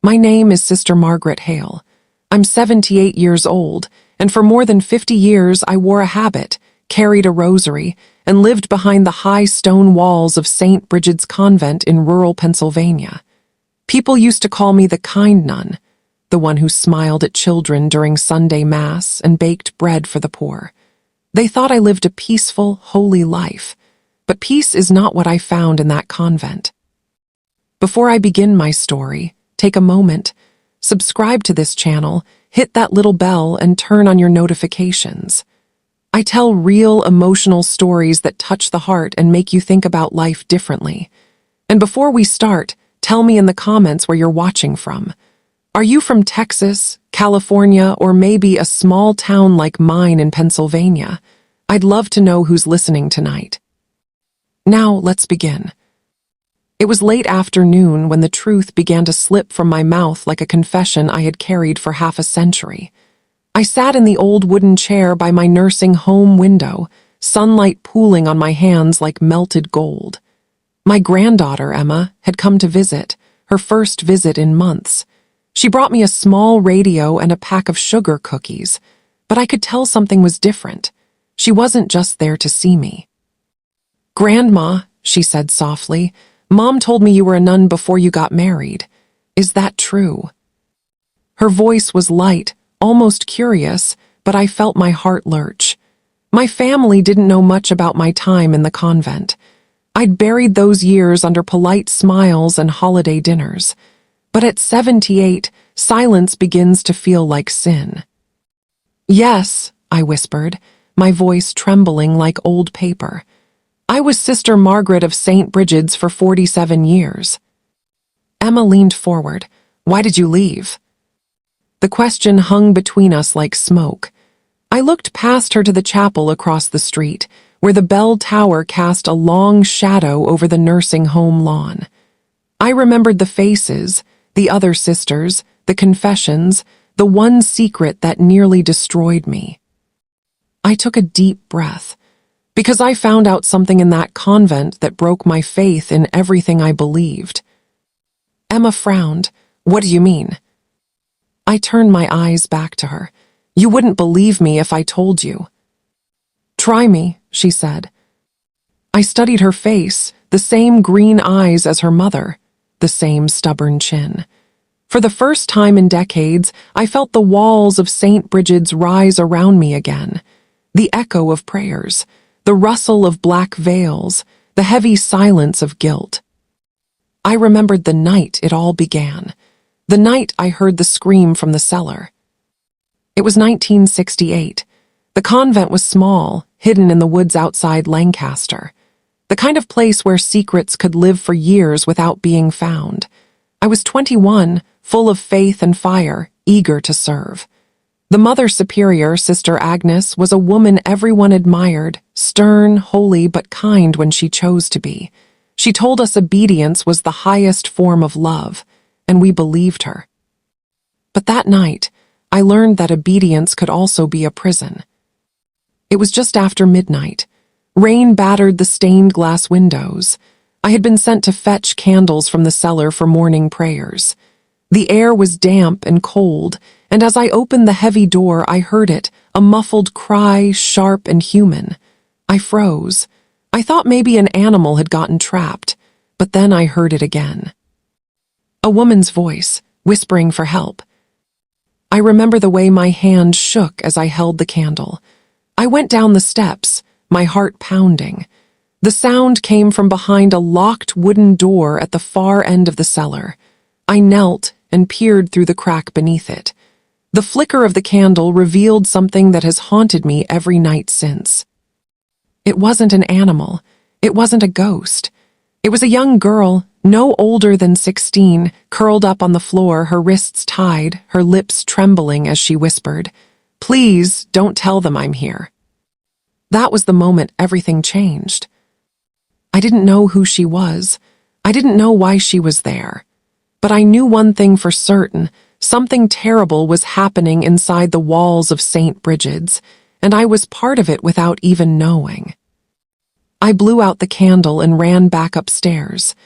My name is Sister Margaret Hale. I'm 78 years old, and for more than 50 years I wore a habit, carried a rosary, and lived behind the high stone walls of St. Brigid's Convent in rural Pennsylvania. People used to call me the kind nun, the one who smiled at children during Sunday Mass and baked bread for the poor. They thought I lived a peaceful, holy life, but peace is not what I found in that convent. Before I begin my story, take a moment, subscribe to this channel, hit that little bell, and turn on your notifications. I tell real, emotional stories that touch the heart and make you think about life differently. And before we start, tell me in the comments where you're watching from. Are you from Texas, California, or maybe a small town like mine in Pennsylvania? I'd love to know who's listening tonight. Now, let's begin. It was late afternoon when the truth began to slip from my mouth like a confession I had carried for half a century. I sat in the old wooden chair by my nursing home window, sunlight pooling on my hands like melted gold. My granddaughter, Emma, had come to visit, her first visit in months. She brought me a small radio and a pack of sugar cookies, but I could tell something was different. She wasn't just there to see me. "Grandma," she said softly, "Mom told me you were a nun before you got married. Is that true?" Her voice was light, almost curious, but I felt my heart lurch. My family didn't know much about my time in the convent. I'd buried those years under polite smiles and holiday dinners. But at 78, silence begins to feel like sin. "Yes," I whispered, my voice trembling like old paper. "I was Sister Margaret of St. Brigid's for 47 years. Emma leaned forward. "Why did you leave?" The question hung between us like smoke. I looked past her to the chapel across the street, where the bell tower cast a long shadow over the nursing home lawn. I remembered the faces, the other sisters, the confessions, the one secret that nearly destroyed me. I took a deep breath, because I found out something in that convent that broke my faith in everything I believed. Emma frowned. "What do you mean?" I turned my eyes back to her. "You wouldn't believe me if I told you." "Try me," she said. I studied her face, the same green eyes as her mother, the same stubborn chin. For the first time in decades, I felt the walls of St. Brigid's rise around me again. The echo of prayers, the rustle of black veils, the heavy silence of guilt. I remembered the night it all began, the night I heard the scream from the cellar. It was 1968. The convent was small, hidden in the woods outside Lancaster, the kind of place where secrets could live for years without being found. I was 21, full of faith and fire, eager to serve. The Mother Superior, Sister Agnes, was a woman everyone admired, stern, holy, but kind when she chose to be. She told us obedience was the highest form of love, and we believed her. But that night, I learned that obedience could also be a prison. It was just after midnight. Rain battered the stained glass windows. I had been sent to fetch candles from the cellar for morning prayers. The air was damp and cold, and as I opened the heavy door, I heard it, a muffled cry, sharp and human. I froze. I thought maybe an animal had gotten trapped, but then I heard it again. A woman's voice, whispering for help. I remember the way my hand shook as I held the candle. I went down the steps, my heart pounding. The sound came from behind a locked wooden door at the far end of the cellar. I knelt and peered through the crack beneath it. The flicker of the candle revealed something that has haunted me every night since. It wasn't an animal. It wasn't a ghost. It was a young girl, no older than 16, curled up on the floor, her wrists tied, her lips trembling as she whispered, "Please, don't tell them I'm here." That was the moment everything changed. I didn't know who she was. I didn't know why she was there. But I knew one thing for certain. Something terrible was happening inside the walls of St. Brigid's, and I was part of it without even knowing. I blew out the candle and ran back upstairs.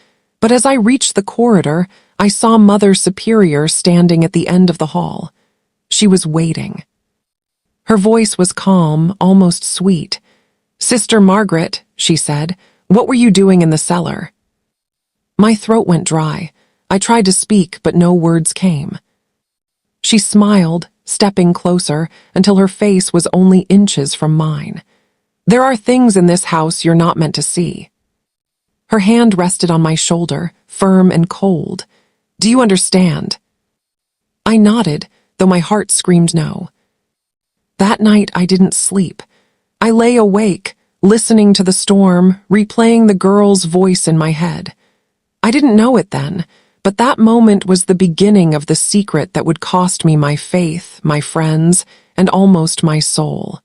But as I reached the corridor, I saw Mother Superior standing at the end of the hall. She was waiting. Her voice was calm, almost sweet. "Sister Margaret," she said, "what were you doing in the cellar?" My throat went dry. I tried to speak, but no words came. She smiled, stepping closer until her face was only inches from mine. "There are things in this house you're not meant to see." Her hand rested on my shoulder, firm and cold. "Do you understand?" I nodded, though my heart screamed no. That night I didn't sleep. I lay awake, listening to the storm, replaying the girl's voice in my head. I didn't know it then, but that moment was the beginning of the secret that would cost me my faith, my friends, and almost my soul.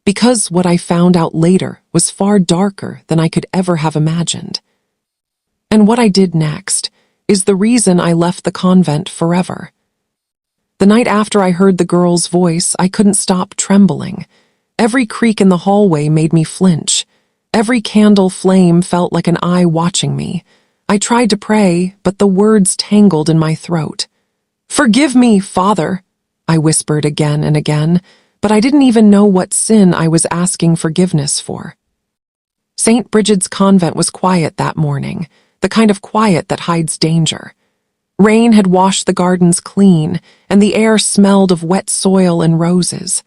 Because what I found out later was far darker than I could ever have imagined. And what I did next is the reason I left the convent forever. The night after I heard the girl's voice, I couldn't stop trembling. Every creak in the hallway made me flinch. Every candle flame felt like an eye watching me. I tried to pray, but the words tangled in my throat. "Forgive me, Father," I whispered again and again, but I didn't even know what sin I was asking forgiveness for. St. Brigid's convent was quiet that morning, the kind of quiet that hides danger. Rain had washed the gardens clean, and the air smelled of wet soil and roses.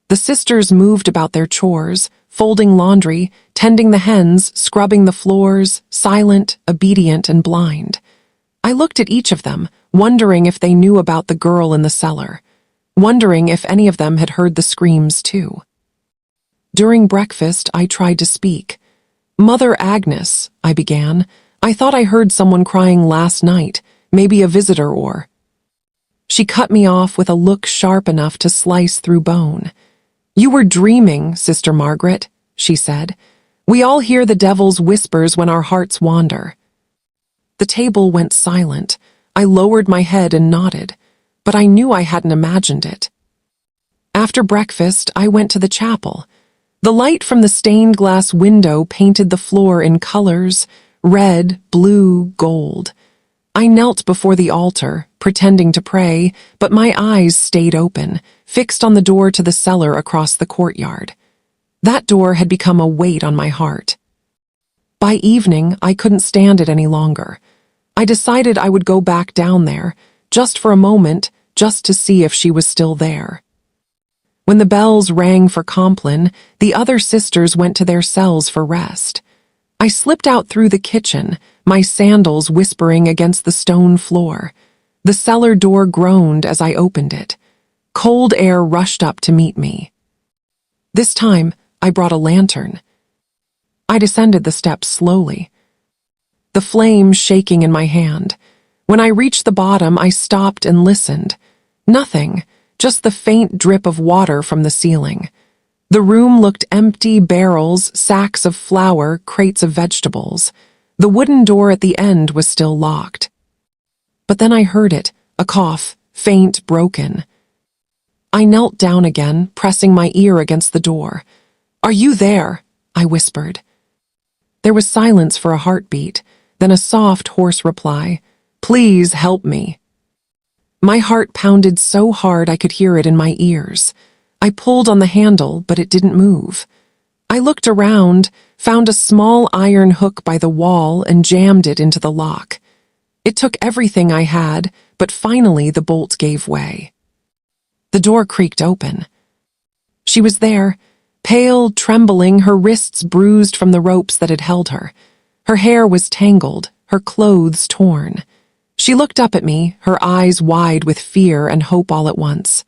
The sisters moved about their chores, folding laundry, tending the hens, scrubbing the floors, silent, obedient, and blind. I looked at each of them, wondering if they knew about the girl in the cellar, wondering if any of them had heard the screams too. During breakfast, I tried to speak. "Mother Agnes," I began, "I thought I heard someone crying last night, maybe a visitor or—" She cut me off with a look sharp enough to slice through bone. "You were dreaming, Sister Margaret," she said. "We all hear the devil's whispers when our hearts wander." The table went silent. I lowered my head and nodded, but I knew I hadn't imagined it. After breakfast, I went to the chapel. The light from the stained glass window painted the floor in colors: red, blue, gold. I knelt before the altar, pretending to pray, but my eyes stayed open, fixed on the door to the cellar across the courtyard. That door had become a weight on my heart. By evening, I couldn't stand it any longer. I decided I would go back down there, just for a moment, just to see if she was still there. When the bells rang for Compline, the other sisters went to their cells for rest. I slipped out through the kitchen, my sandals whispering against the stone floor. The cellar door groaned as I opened it. Cold air rushed up to meet me. This time, I brought a lantern. I descended the steps slowly, the flame shaking in my hand. When I reached the bottom, I stopped and listened. Nothing, just the faint drip of water from the ceiling. The room looked empty: barrels, sacks of flour, crates of vegetables. The wooden door at the end was still locked. But then I heard it, a cough, faint, broken. I knelt down again, pressing my ear against the door. "Are you there?" I whispered. There was silence for a heartbeat, then a soft, hoarse reply. "Please help me." My heart pounded so hard I could hear it in my ears. I pulled on the handle, but it didn't move. I looked around, found a small iron hook by the wall, and jammed it into the lock. It took everything I had, but finally the bolt gave way. The door creaked open. She was there, pale, trembling, her wrists bruised from the ropes that had held her. Her hair was tangled, her clothes torn. She looked up at me, her eyes wide with fear and hope all at once.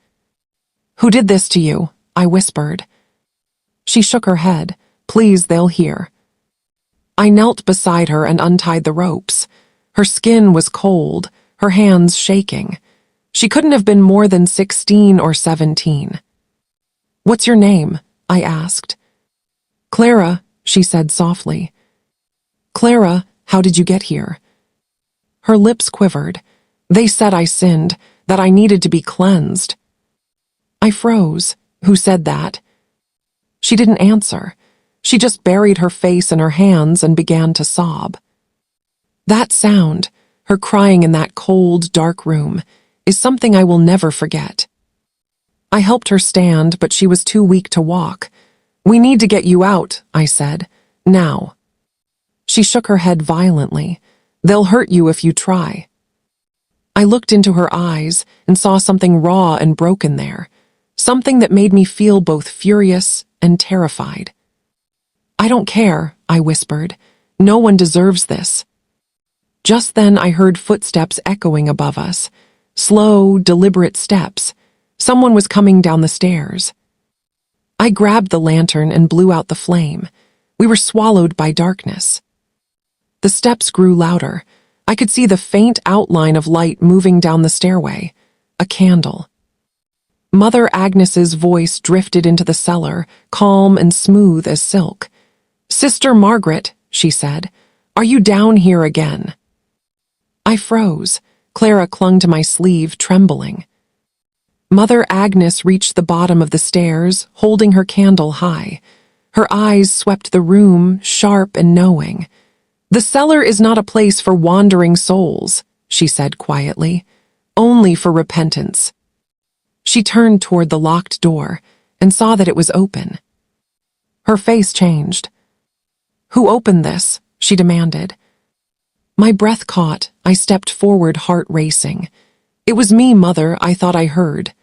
"Who did this to you?" I whispered. She shook her head. "Please, they'll hear." I knelt beside her and untied the ropes. Her skin was cold, her hands shaking. She couldn't have been more than 16 or 17. "What's your name?" I asked. "Clara," she said softly. "Clara, how did you get here?" Her lips quivered. "They said I sinned, that I needed to be cleansed." I froze. "Who said that?" She didn't answer. She just buried her face in her hands and began to sob. That sound, her crying in that cold, dark room, is something I will never forget. I helped her stand, but she was too weak to walk. "We need to get you out," I said. "Now." She shook her head violently. "They'll hurt you if you try." I looked into her eyes and saw something raw and broken there, something that made me feel both furious and terrified. "I don't care," I whispered. "No one deserves this." Just then I heard footsteps echoing above us. Slow, deliberate steps. Someone was coming down the stairs. I grabbed the lantern and blew out the flame. We were swallowed by darkness. The steps grew louder. I could see the faint outline of light moving down the stairway. A candle. Mother Agnes's voice drifted into the cellar, calm and smooth as silk. "Sister Margaret," she said, "are you down here again?" I froze. Clara clung to my sleeve, trembling. Mother Agnes reached the bottom of the stairs, holding her candle high. Her eyes swept the room, sharp and knowing. "The cellar is not a place for wandering souls," she said quietly, "only for repentance." She turned toward the locked door and saw that it was open. Her face changed. "Who opened this?" she demanded. My breath caught. I stepped forward, heart racing. "It was me, Mother," I thought I heard.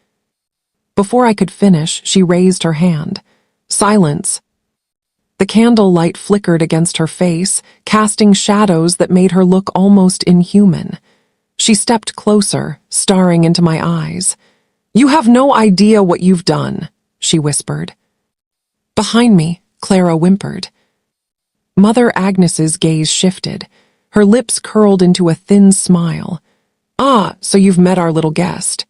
Before I could finish, she raised her hand. "Silence." The candle light flickered against her face, casting shadows that made her look almost inhuman. She stepped closer, staring into my eyes. "You have no idea what you've done," she whispered. Behind me, Clara whimpered. Mother Agnes's gaze shifted. Her lips curled into a thin smile. "Ah, so you've met our little guest."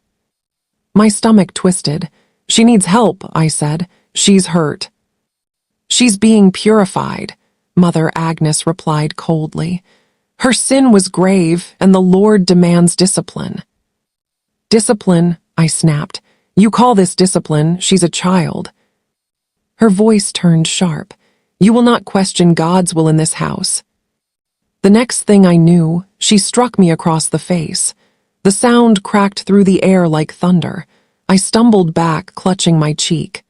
My stomach twisted. "She needs help," I said. "She's hurt." "She's being purified," Mother Agnes replied coldly. "Her sin was grave, and the Lord demands discipline." "Discipline," I snapped. "You call this discipline? She's a child." Her voice turned sharp. "You will not question God's will in this house." The next thing I knew, she struck me across the face. The sound cracked through the air like thunder. I stumbled back, clutching my cheek.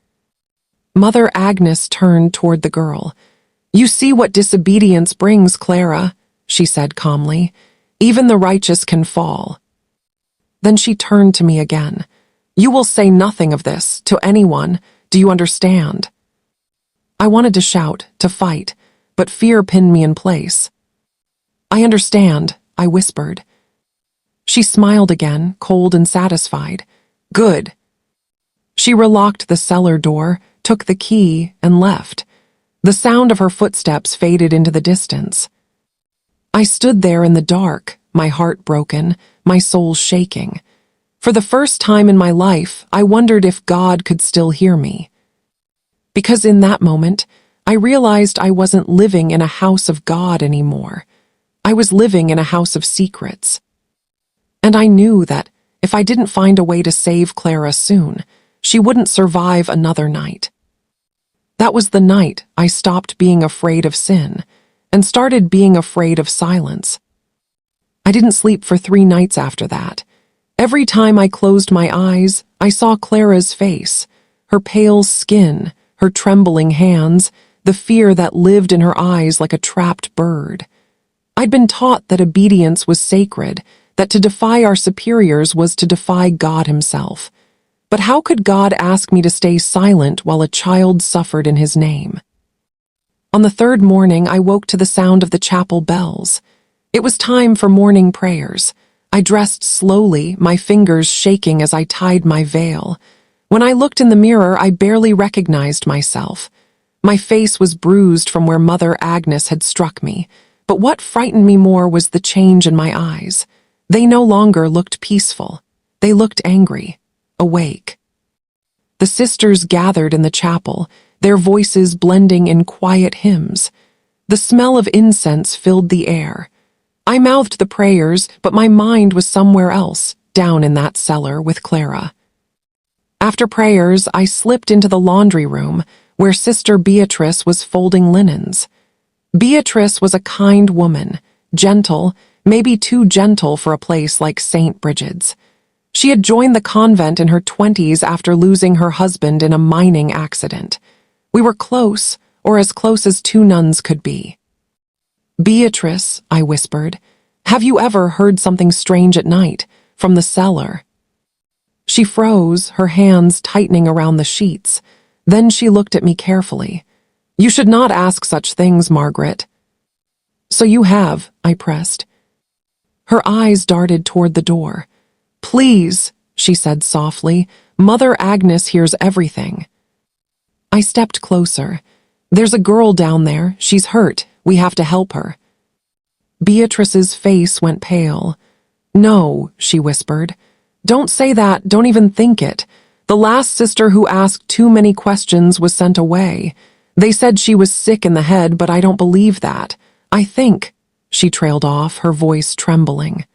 Mother Agnes turned toward the girl. "You see what disobedience brings, Clara," she said calmly. "Even the righteous can fall." Then she turned to me again. "You will say nothing of this to anyone. Do you understand?" I wanted to shout, to fight, but fear pinned me in place. "I understand," I whispered. She smiled again, cold and satisfied. "Good." She relocked the cellar door, took the key, and left. The sound of her footsteps faded into the distance. I stood there in the dark, my heart broken, my soul shaking. For the first time in my life, I wondered if God could still hear me. Because in that moment, I realized I wasn't living in a house of God anymore. I was living in a house of secrets. And I knew that if I didn't find a way to save Clara soon, she wouldn't survive another night. That was the night I stopped being afraid of sin and started being afraid of silence. I didn't sleep for 3 nights after that. Every time I closed my eyes, I saw Clara's face, her pale skin, her trembling hands, the fear that lived in her eyes like a trapped bird. I'd been taught that obedience was sacred, that to defy our superiors was to defy God himself. But how could God ask me to stay silent while a child suffered in his name? On the 3rd morning, I woke to the sound of the chapel bells. It was time for morning prayers. I dressed slowly, my fingers shaking as I tied my veil. When I looked in the mirror, I barely recognized myself. My face was bruised from where Mother Agnes had struck me. But what frightened me more was the change in my eyes. They no longer looked peaceful. They looked angry, awake. The sisters gathered in the chapel, their voices blending in quiet hymns. The smell of incense filled the air. I mouthed the prayers, but my mind was somewhere else, down in that cellar with Clara. After prayers, I slipped into the laundry room, where Sister Beatrice was folding linens. Beatrice was a kind woman, gentle, maybe too gentle for a place like St. Brigid's. She had joined the convent in her 20s after losing her husband in a mining accident. We were close, or as close as two nuns could be. "Beatrice," I whispered, "have you ever heard something strange at night, from the cellar?" She froze, her hands tightening around the sheets. Then she looked at me carefully. "You should not ask such things, Margaret." "So you have," I pressed. Her eyes darted toward the door. "Please," she said softly, "Mother Agnes hears everything." I stepped closer. "There's a girl down there. She's hurt. We have to help her." Beatrice's face went pale. "No," she whispered. "Don't say that. Don't even think it. The last sister who asked too many questions was sent away. They said she was sick in the head, but I don't believe that. I think—" She trailed off, her voice trembling.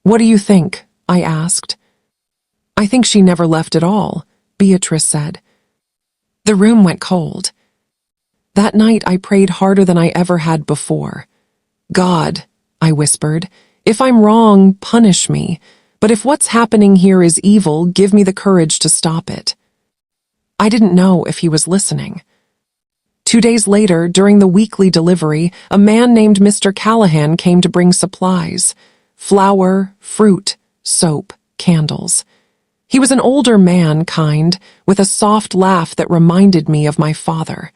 "What do you think?" I asked. "I think she never left at all," Beatrice said. The room went cold. That night I prayed harder than I ever had before. "God," I whispered, "if I'm wrong, punish me. But if what's happening here is evil, give me the courage to stop it." I didn't know if he was listening. 2 days later, during the weekly delivery, a man named Mr. Callahan came to bring supplies: flour, fruit, soap, candles. He was an older man, kind, with a soft laugh that reminded me of my father.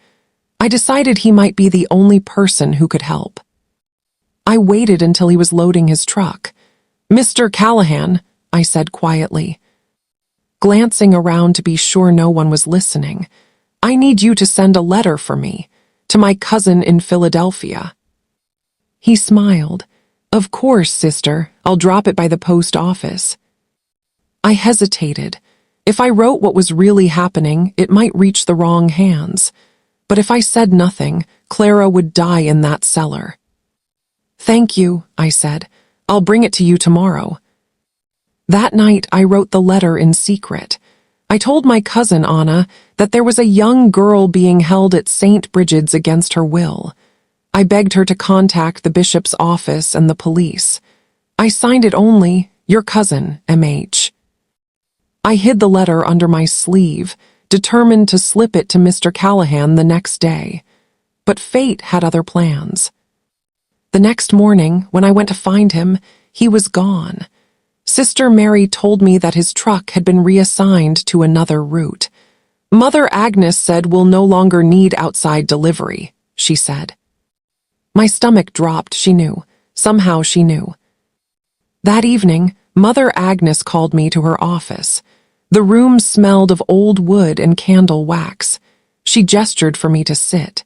I decided he might be the only person who could help. I waited until he was loading his truck. "Mr. Callahan," I said quietly. Glancing around to be sure no one was listening, "I need you to send a letter for me, to my cousin in Philadelphia." He smiled. "Of course, sister, I'll drop it by the post office." I hesitated. If I wrote what was really happening, it might reach the wrong hands. But if I said nothing, Clara would die in that cellar. "Thank you," I said. "I'll bring it to you tomorrow." That night, I wrote the letter in secret. I told my cousin, Anna, that there was a young girl being held at St. Brigid's against her will. I begged her to contact the bishop's office and the police. I signed it only, "Your cousin, M.H." I hid the letter under my sleeve, determined to slip it to Mr. Callahan the next day. But fate had other plans. The next morning, when I went to find him, he was gone. Sister Mary told me that his truck had been reassigned to another route. "Mother Agnes said we'll no longer need outside delivery," she said. My stomach dropped, she knew. Somehow she knew. That evening, Mother Agnes called me to her office. The room smelled of old wood and candle wax. She gestured for me to sit.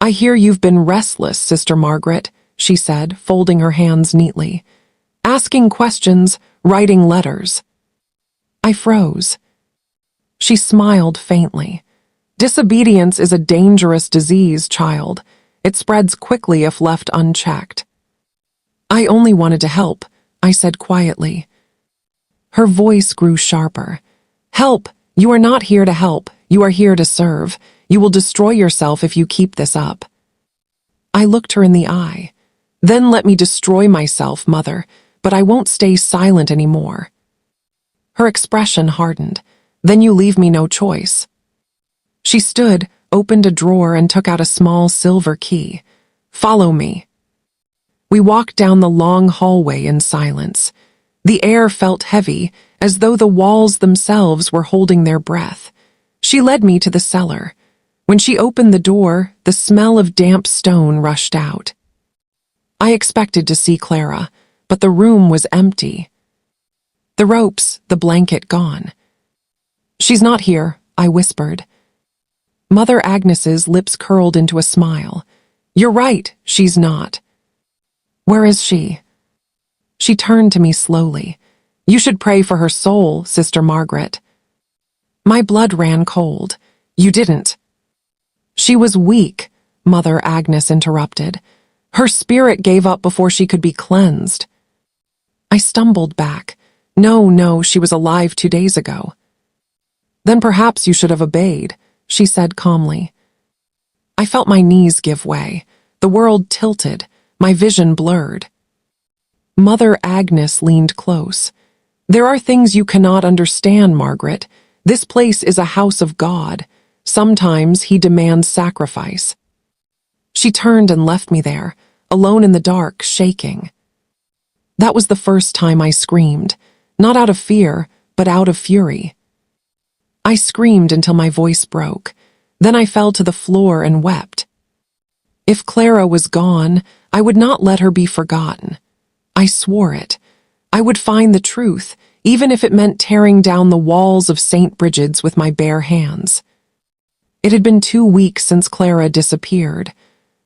"I hear you've been restless, Sister Margaret," she said, folding her hands neatly. "Asking questions, writing letters." I froze. She smiled faintly. "Disobedience is a dangerous disease, child. It spreads quickly if left unchecked." "I only wanted to help," I said quietly. Her voice grew sharper. "Help! You are not here to help. You are here to serve. You will destroy yourself if you keep this up." I looked her in the eye. "Then let me destroy myself, Mother, but I won't stay silent anymore." Her expression hardened. "Then you leave me no choice." She stood, opened a drawer, and took out a small silver key. "Follow me." We walked down the long hallway in silence. The air felt heavy, as though the walls themselves were holding their breath. She led me to the cellar. When she opened the door, the smell of damp stone rushed out. I expected to see Clara, but the room was empty. The ropes, the blanket gone. "She's not here," I whispered. Mother Agnes's lips curled into a smile. "You're right, she's not." "Where is she?" She turned to me slowly. "You should pray for her soul, Sister Margaret." My blood ran cold. "You didn't." "She was weak," Mother Agnes interrupted. "Her spirit gave up before she could be cleansed." I stumbled back. No, she was alive 2 days ago." "Then perhaps you should have obeyed," she said calmly. I felt my knees give way. The world tilted, my vision blurred. Mother Agnes leaned close. "There are things you cannot understand, Margaret. This place is a house of God. Sometimes he demands sacrifice." She turned and left me there, alone in the dark, shaking. That was the first time I screamed, not out of fear, but out of fury. I screamed until my voice broke. Then I fell to the floor and wept. If Clara was gone, I would not let her be forgotten. I swore it. I would find the truth, even if it meant tearing down the walls of St. Brigid's with my bare hands. It had been 2 weeks since Clara disappeared.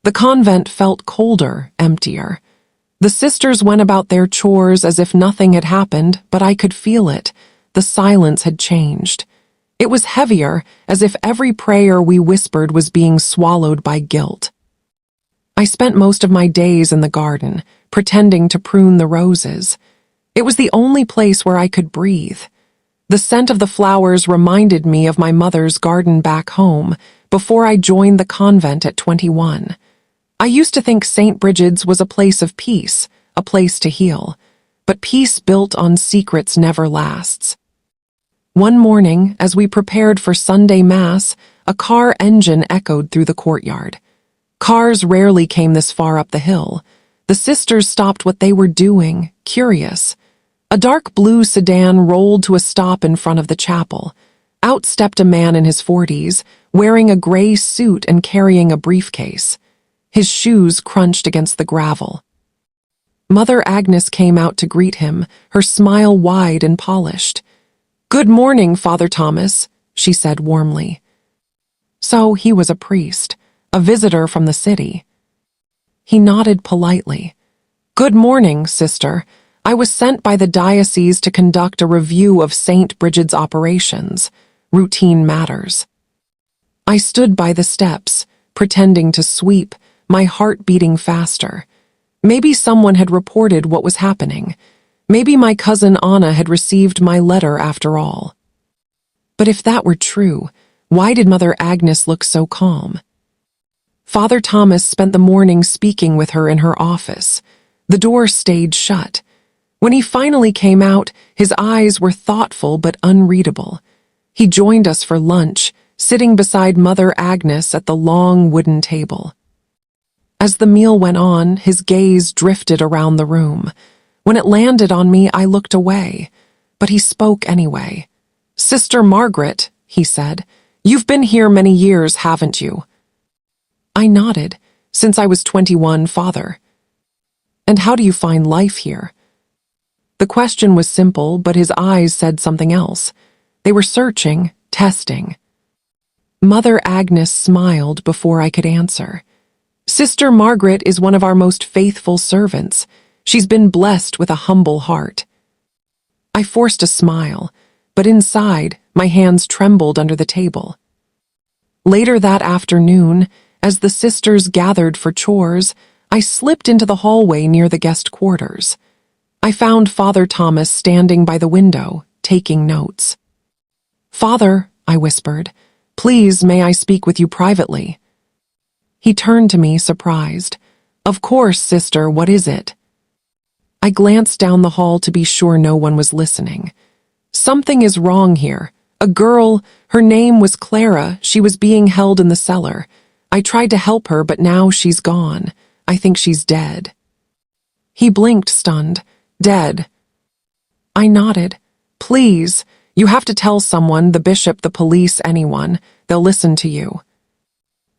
The convent felt colder, emptier. The sisters went about their chores as if nothing had happened, but I could feel it. The silence had changed. It was heavier, as if every prayer we whispered was being swallowed by guilt. I spent most of my days in the garden, pretending to prune the roses. It was the only place where I could breathe. The scent of the flowers reminded me of my mother's garden back home, before I joined the convent at 21. I used to think St. Brigid's was a place of peace, a place to heal. But peace built on secrets never lasts. One morning, as we prepared for Sunday Mass, a car engine echoed through the courtyard. Cars rarely came this far up the hill. The sisters stopped what they were doing, curious. A dark blue sedan rolled to a stop in front of the chapel. Out stepped a man in his 40s, wearing a gray suit and carrying a briefcase. His shoes crunched against the gravel. Mother Agnes came out to greet him, her smile wide and polished. "Good morning, Father Thomas," she said warmly. So he was a priest, a visitor from the city. He nodded politely. "Good morning, sister. I was sent by the diocese to conduct a review of St. Brigid's operations, routine matters." I stood by the steps, pretending to sweep, my heart beating faster. Maybe someone had reported what was happening. Maybe my cousin Anna had received my letter after all. But if that were true, why did Mother Agnes look so calm? Father Thomas spent the morning speaking with her in her office. The door stayed shut. When he finally came out, his eyes were thoughtful but unreadable. He joined us for lunch, sitting beside Mother Agnes at the long wooden table. As the meal went on, his gaze drifted around the room. When it landed on me, I looked away, but he spoke anyway. "Sister Margaret," he said, "you've been here many years, haven't you?" I nodded. "Since I was 21, Father." "And how do you find life here?" The question was simple, but his eyes said something else. They were searching, testing. Mother Agnes smiled before I could answer. "Sister Margaret is one of our most faithful servants. She's been blessed with a humble heart." I forced a smile, but inside, my hands trembled under the table. Later that afternoon, as the sisters gathered for chores, I slipped into the hallway near the guest quarters. I found Father Thomas standing by the window, taking notes. "Father," I whispered, "please may I speak with you privately?" He turned to me, surprised. "Of course, sister, what is it?" I glanced down the hall to be sure no one was listening. "Something is wrong here. A girl, her name was Clara, she was being held in the cellar. I tried to help her, but now she's gone. I think she's dead." He blinked, stunned. "Dead?" I nodded. "Please, you have to tell someone, the bishop, the police, anyone. They'll listen to you."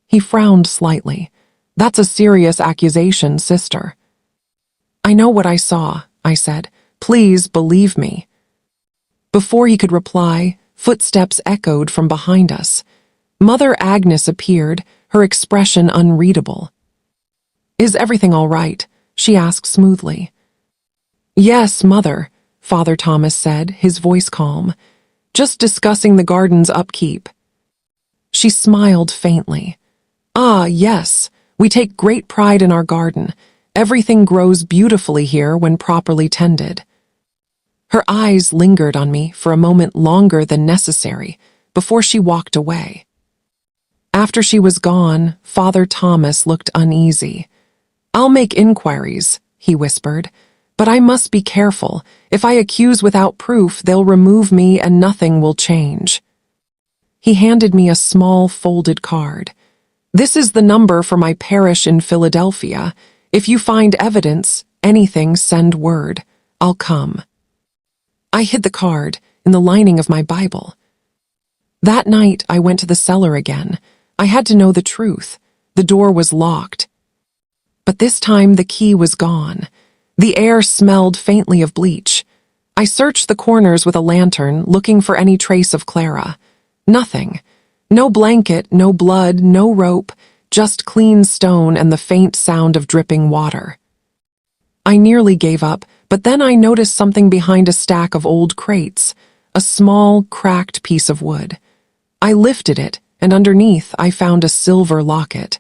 He frowned slightly. "That's a serious accusation, sister." "I know what I saw," I said. "Please believe me." Before he could reply, footsteps echoed from behind us. Mother Agnes appeared, her expression unreadable. "Is everything all right?" she asked smoothly. "Yes, Mother," Father Thomas said, his voice calm. "Just discussing the garden's upkeep." She smiled faintly. "Ah, yes, we take great pride in our garden. Everything grows beautifully here when properly tended." Her eyes lingered on me for a moment longer than necessary before she walked away. After she was gone, Father Thomas looked uneasy. "I'll make inquiries," he whispered, But I must be careful. If I accuse without proof, they'll remove me and nothing will change. He handed me a small folded card. This is the number for my parish in Philadelphia. If you find evidence, anything, send word. I'll come. I hid the card in the lining of my Bible. That night, I went to the cellar again. I had to know the truth. The door was locked. But this time, the key was gone. The air smelled faintly of bleach. I searched the corners with a lantern, looking for any trace of Clara. Nothing. No blanket, no blood, no rope, just clean stone and the faint sound of dripping water. I nearly gave up, but then I noticed something behind a stack of old crates, a small, cracked piece of wood. I lifted it, and underneath I found a silver locket.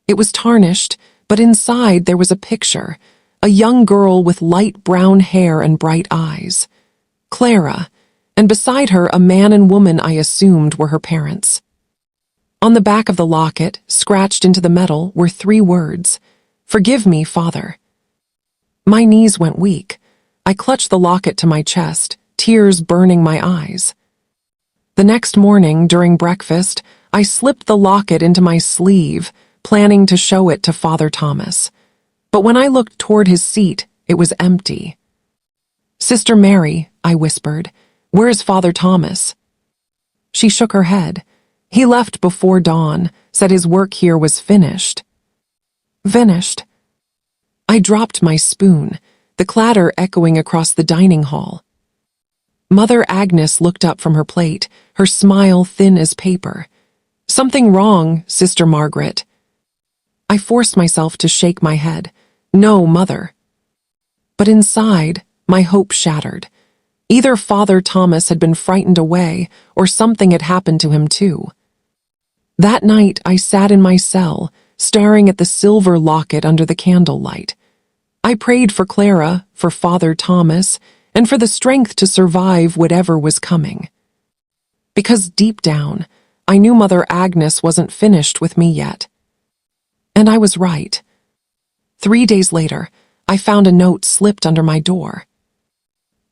It was tarnished, but inside there was a picture, a young girl with light brown hair and bright eyes. Clara, and beside her a man and woman I assumed were her parents. On the back of the locket, scratched into the metal, were 3 words, "Forgive me, Father." My knees went weak. I clutched the locket to my chest, tears burning my eyes. The next morning, during breakfast, I slipped the locket into my sleeve, planning to show it to Father Thomas. But when I looked toward his seat, it was empty. "Sister Mary," I whispered, "where's Father Thomas?" She shook her head. "He left before dawn, said his work here was finished." Finished? I dropped my spoon, the clatter echoing across the dining hall. Mother Agnes looked up from her plate, her smile thin as paper. "Something wrong, Sister Margaret." I forced myself to shake my head. "No, Mother." But inside, my hope shattered. Either Father Thomas had been frightened away, or something had happened to him too. That night, I sat in my cell, staring at the silver locket under the candlelight. I prayed for Clara, for Father Thomas, and for the strength to survive whatever was coming. Because deep down, I knew Mother Agnes wasn't finished with me yet. And I was right. 3 days later, I found a note slipped under my door.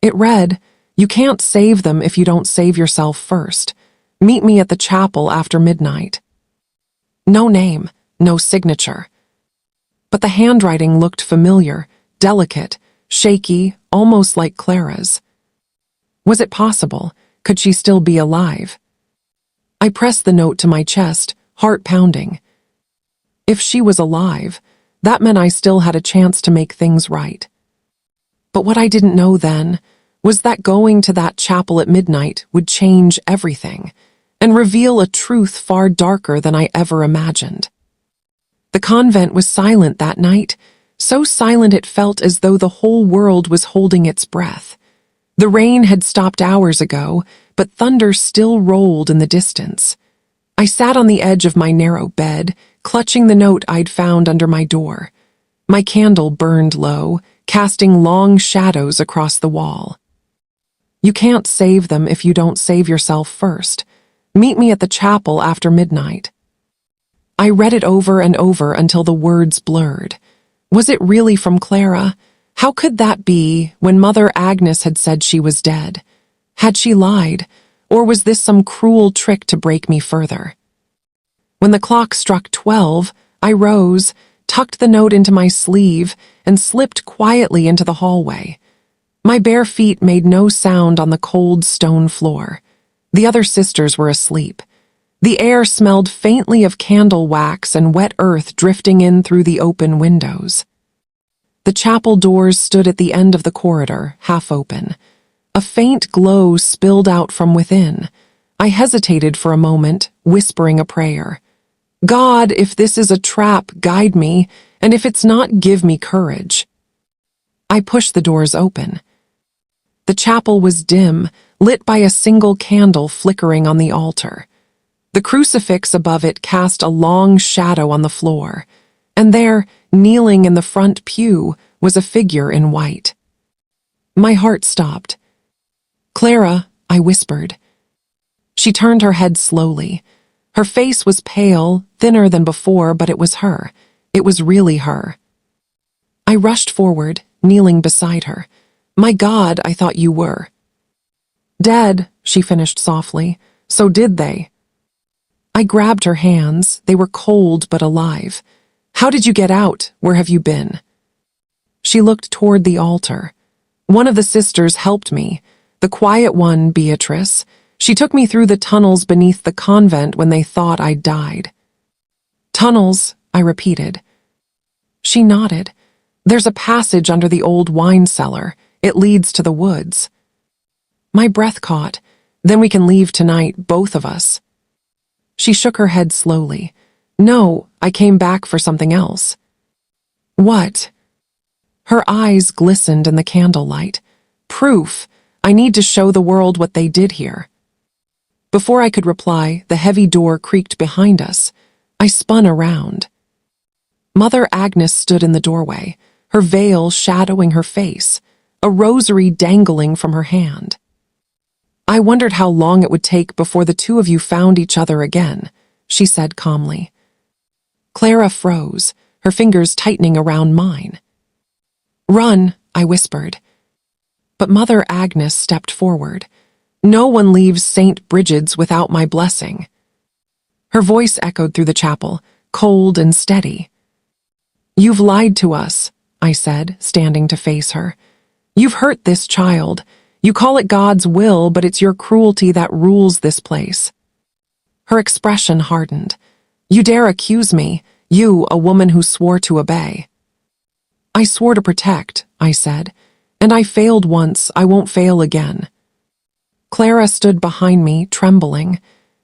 It read, "You can't save them if you don't save yourself first. Meet me at the chapel after midnight." No name, no signature. But the handwriting looked familiar, delicate, shaky, almost like Clara's. Was it possible? Could she still be alive? I pressed the note to my chest, heart pounding. If she was alive, that meant I still had a chance to make things right. But what I didn't know then was that going to that chapel at midnight would change everything and reveal a truth far darker than I ever imagined. The convent was silent that night, so silent it felt as though the whole world was holding its breath. The rain had stopped hours ago, but thunder still rolled in the distance. I sat on the edge of my narrow bed, clutching the note I'd found under my door. My candle burned low, casting long shadows across the wall. "You can't save them if you don't save yourself first. Meet me at the chapel after midnight." I read it over and over until the words blurred. Was it really from Clara? How could that be when Mother Agnes had said she was dead? Had she lied, or was this some cruel trick to break me further? When the clock struck 12, I rose, tucked the note into my sleeve, and slipped quietly into the hallway. My bare feet made no sound on the cold stone floor. The other sisters were asleep. The air smelled faintly of candle wax and wet earth drifting in through the open windows. The chapel doors stood at the end of the corridor, half open. A faint glow spilled out from within. I hesitated for a moment, whispering a prayer. "God, if this is a trap, guide me, and if it's not, give me courage." I pushed the doors open. The chapel was dim, lit by a single candle flickering on the altar. The crucifix above it cast a long shadow on the floor, and there, kneeling in the front pew, was a figure in white. My heart stopped. "Clara," I whispered. She turned her head slowly. Her face was pale, thinner than before, but it was her. It was really her. I rushed forward, kneeling beside her. "My God, I thought you were." "Dead," she finished softly. "So did they." I grabbed her hands. They were cold but alive. "How did you get out? Where have you been?" She looked toward the altar. "One of the sisters helped me. The quiet one, Beatrice. She took me through the tunnels beneath the convent when they thought I'd died." "Tunnels," I repeated. She nodded. "There's a passage under the old wine cellar. It leads to the woods." My breath caught. "Then we can leave tonight, both of us." She shook her head slowly. "No, I came back for something else." "What?" Her eyes glistened in the candlelight. "Proof. I need to show the world what they did here." Before I could reply, the heavy door creaked behind us. I spun around. Mother Agnes stood in the doorway, her veil shadowing her face, a rosary dangling from her hand. "I wondered how long it would take before the two of you found each other again," she said calmly. Clara froze, her fingers tightening around mine. "Run," I whispered. But Mother Agnes stepped forward. "No one leaves St. Brigid's without my blessing." Her voice echoed through the chapel, cold and steady. "You've lied to us," I said, standing to face her. "You've hurt this child. You call it God's will, but it's your cruelty that rules this place." Her expression hardened. "You dare accuse me, you, a woman who swore to obey." "I swore to protect," I said, "and I failed once, I won't fail again." Clara stood behind me, trembling.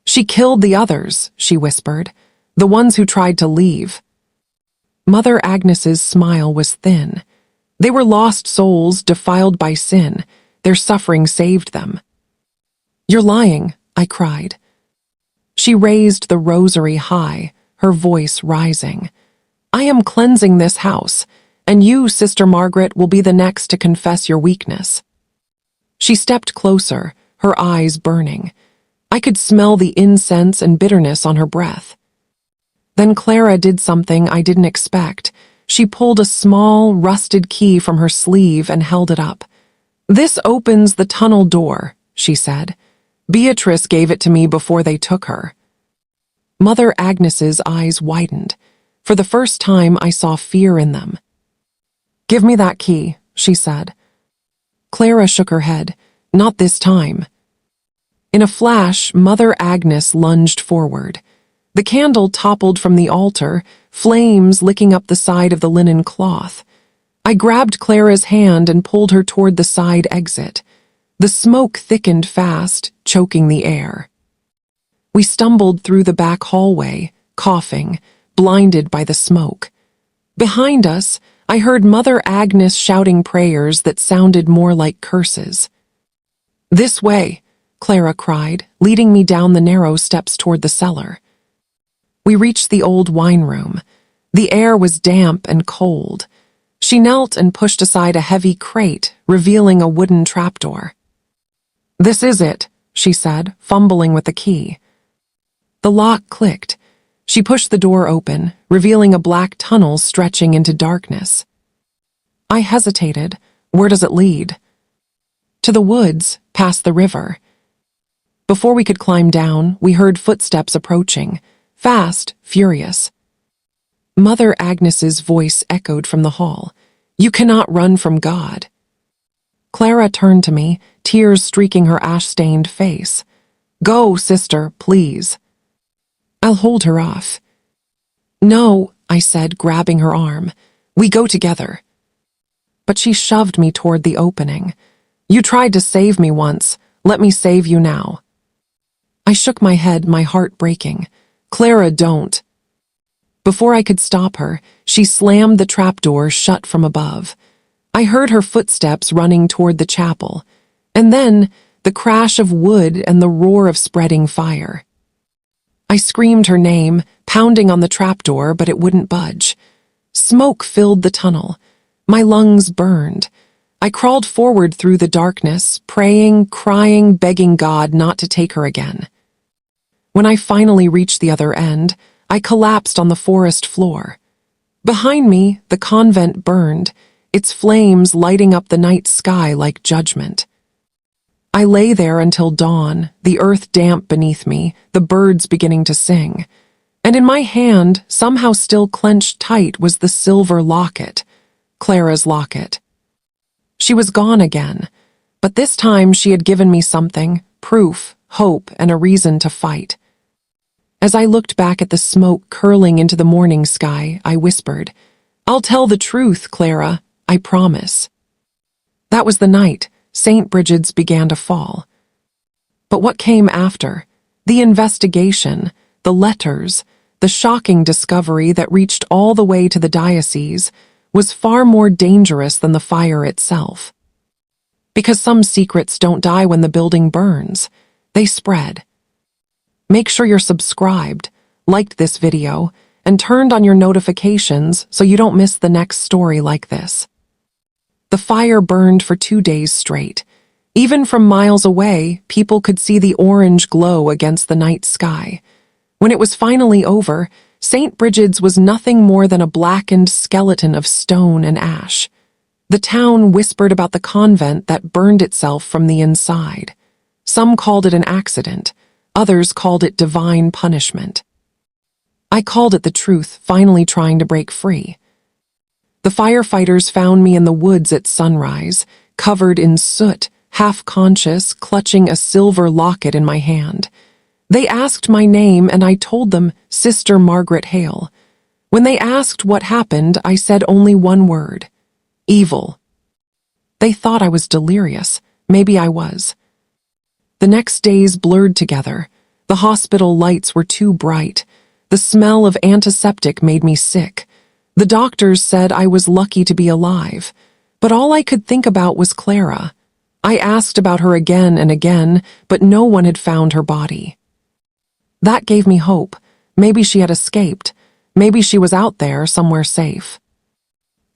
"She killed the others," she whispered, "the ones who tried to leave." Mother Agnes's smile was thin. "They were lost souls, defiled by sin. Their suffering saved them." "You're lying," I cried. She raised the rosary high, her voice rising. "I am cleansing this house, and you, Sister Margaret, will be the next to confess your weakness." She stepped closer, her eyes burning. I could smell the incense and bitterness on her breath. Then Clara did something I didn't expect. She pulled a small, rusted key from her sleeve and held it up. "This opens the tunnel door," she said. "Beatrice gave it to me before they took her." Mother Agnes's eyes widened. For the first time, I saw fear in them. "Give me that key," she said. Clara shook her head. "Not this time." In a flash, Mother Agnes lunged forward. The candle toppled from the altar, flames licking up the side of the linen cloth. I grabbed Clara's hand and pulled her toward the side exit. The smoke thickened fast, choking the air. We stumbled through the back hallway, coughing, blinded by the smoke. Behind us, I heard Mother Agnes shouting prayers that sounded more like curses. "This way," Clara cried, leading me down the narrow steps toward the cellar. We reached the old wine room. The air was damp and cold. She knelt and pushed aside a heavy crate, revealing a wooden trapdoor. "This is it," she said, fumbling with the key. The lock clicked. She pushed the door open, revealing a black tunnel stretching into darkness. I hesitated. "Where does it lead?" "To the woods, past the river." Before we could climb down, we heard footsteps approaching, fast, furious. Mother Agnes's voice echoed from the hall. "You cannot run from God." Clara turned to me, tears streaking her ash-stained face. "Go, sister, please." "I'll hold her off." "No," I said, grabbing her arm. "We go together." But she shoved me toward the opening. "You tried to save me once. Let me save you now." I shook my head, my heart breaking. "Clara, don't." Before I could stop her, she slammed the trapdoor shut from above. I heard her footsteps running toward the chapel, and then the crash of wood and the roar of spreading fire. I screamed her name, pounding on the trapdoor, but it wouldn't budge. Smoke filled the tunnel. My lungs burned. I crawled forward through the darkness, praying, crying, begging God not to take her again. When I finally reached the other end, I collapsed on the forest floor. Behind me, the convent burned, its flames lighting up the night sky like judgment. I lay there until dawn, the earth damp beneath me, the birds beginning to sing. And in my hand, somehow still clenched tight, was the silver locket, Clara's locket. She was gone again, but this time she had given me something, proof, hope, and a reason to fight. As I looked back at the smoke curling into the morning sky, I whispered, "I'll tell the truth, Clara, I promise." That was the night St. Brigid's began to fall. But what came after? The investigation, the letters, the shocking discovery that reached all the way to the diocese was far more dangerous than the fire itself. Because some secrets don't die when the building burns, they spread. Make sure you're subscribed, liked this video, and turned on your notifications so you don't miss the next story like this. The fire burned for 2 days straight. Even from miles away, people could see the orange glow against the night sky. When it was finally over, St. Brigid's was nothing more than a blackened skeleton of stone and ash. The town whispered about the convent that burned itself from the inside. Some called it an accident. Others called it divine punishment. I called it the truth, finally trying to break free. The firefighters found me in the woods at sunrise, covered in soot, half-conscious, clutching a silver locket in my hand. They asked my name and I told them, Sister Margaret Hale. When they asked what happened, I said only one word: evil. They thought I was delirious. Maybe I was. The next days blurred together. The hospital lights were too bright. The smell of antiseptic made me sick. The doctors said I was lucky to be alive. But all I could think about was Clara. I asked about her again and again, but no one had found her body. That gave me hope. Maybe she had escaped. Maybe she was out there somewhere safe.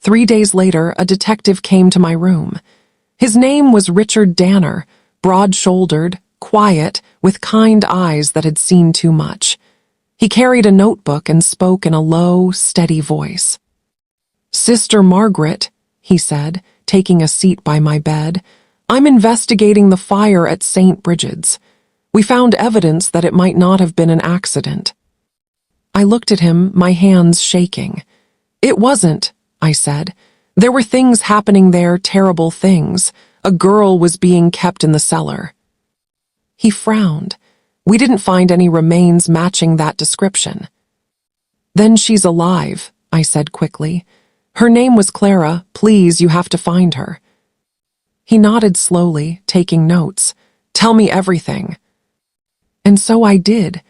3 days later, a detective came to my room. His name was Richard Danner, broad-shouldered, quiet, with kind eyes that had seen too much. He carried a notebook and spoke in a low, steady voice. "Sister Margaret," he said, taking a seat by my bed, "I'm investigating the fire at St. Brigid's. We found evidence that it might not have been an accident." I looked at him, my hands shaking. "It wasn't," I said. "There were things happening there, terrible things. A girl was being kept in the cellar." He frowned. "We didn't find any remains matching that description." "Then she's alive," I said quickly. "Her name was Clara. Please, you have to find her." He nodded slowly, taking notes. "Tell me everything." And so I did.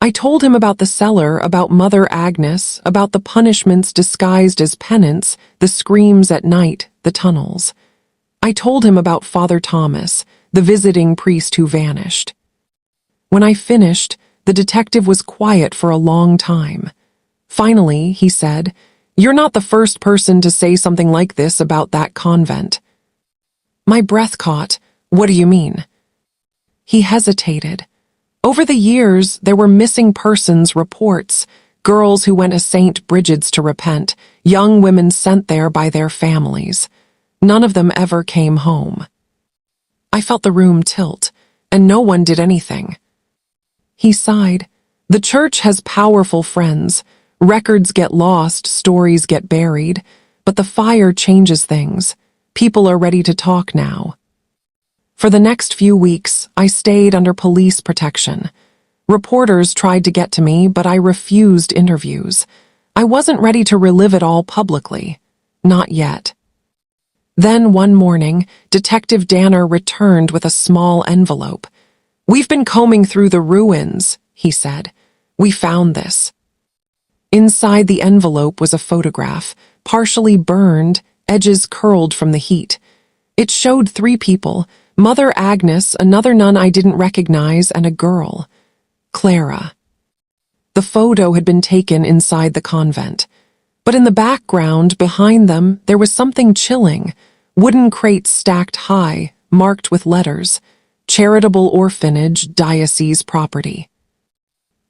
I told him about the cellar, about Mother Agnes, about the punishments disguised as penance, the screams at night, the tunnels. I told him about Father Thomas, the visiting priest who vanished. When I finished, the detective was quiet for a long time. Finally, he said, "You're not the first person to say something like this about that convent." My breath caught. "What do you mean?" He hesitated. "Over the years, there were missing persons reports, girls who went to St. Brigid's to repent, young women sent there by their families. None of them ever came home." I felt the room tilt, and no one did anything. He sighed. "The church has powerful friends. Records get lost, stories get buried, but the fire changes things. People are ready to talk now." For the next few weeks, I stayed under police protection. Reporters tried to get to me, but I refused interviews. I wasn't ready to relive it all publicly. Not yet. Then one morning, Detective Danner returned with a small envelope. "We've been combing through the ruins," he said. "We found this." Inside the envelope was a photograph, partially burned, edges curled from the heat. It showed 3 people, Mother Agnes, another nun I didn't recognize, and a girl. Clara. The photo had been taken inside the convent. But in the background, behind them, there was something chilling. Wooden crates stacked high, marked with letters. Charitable Orphanage, Diocese Property.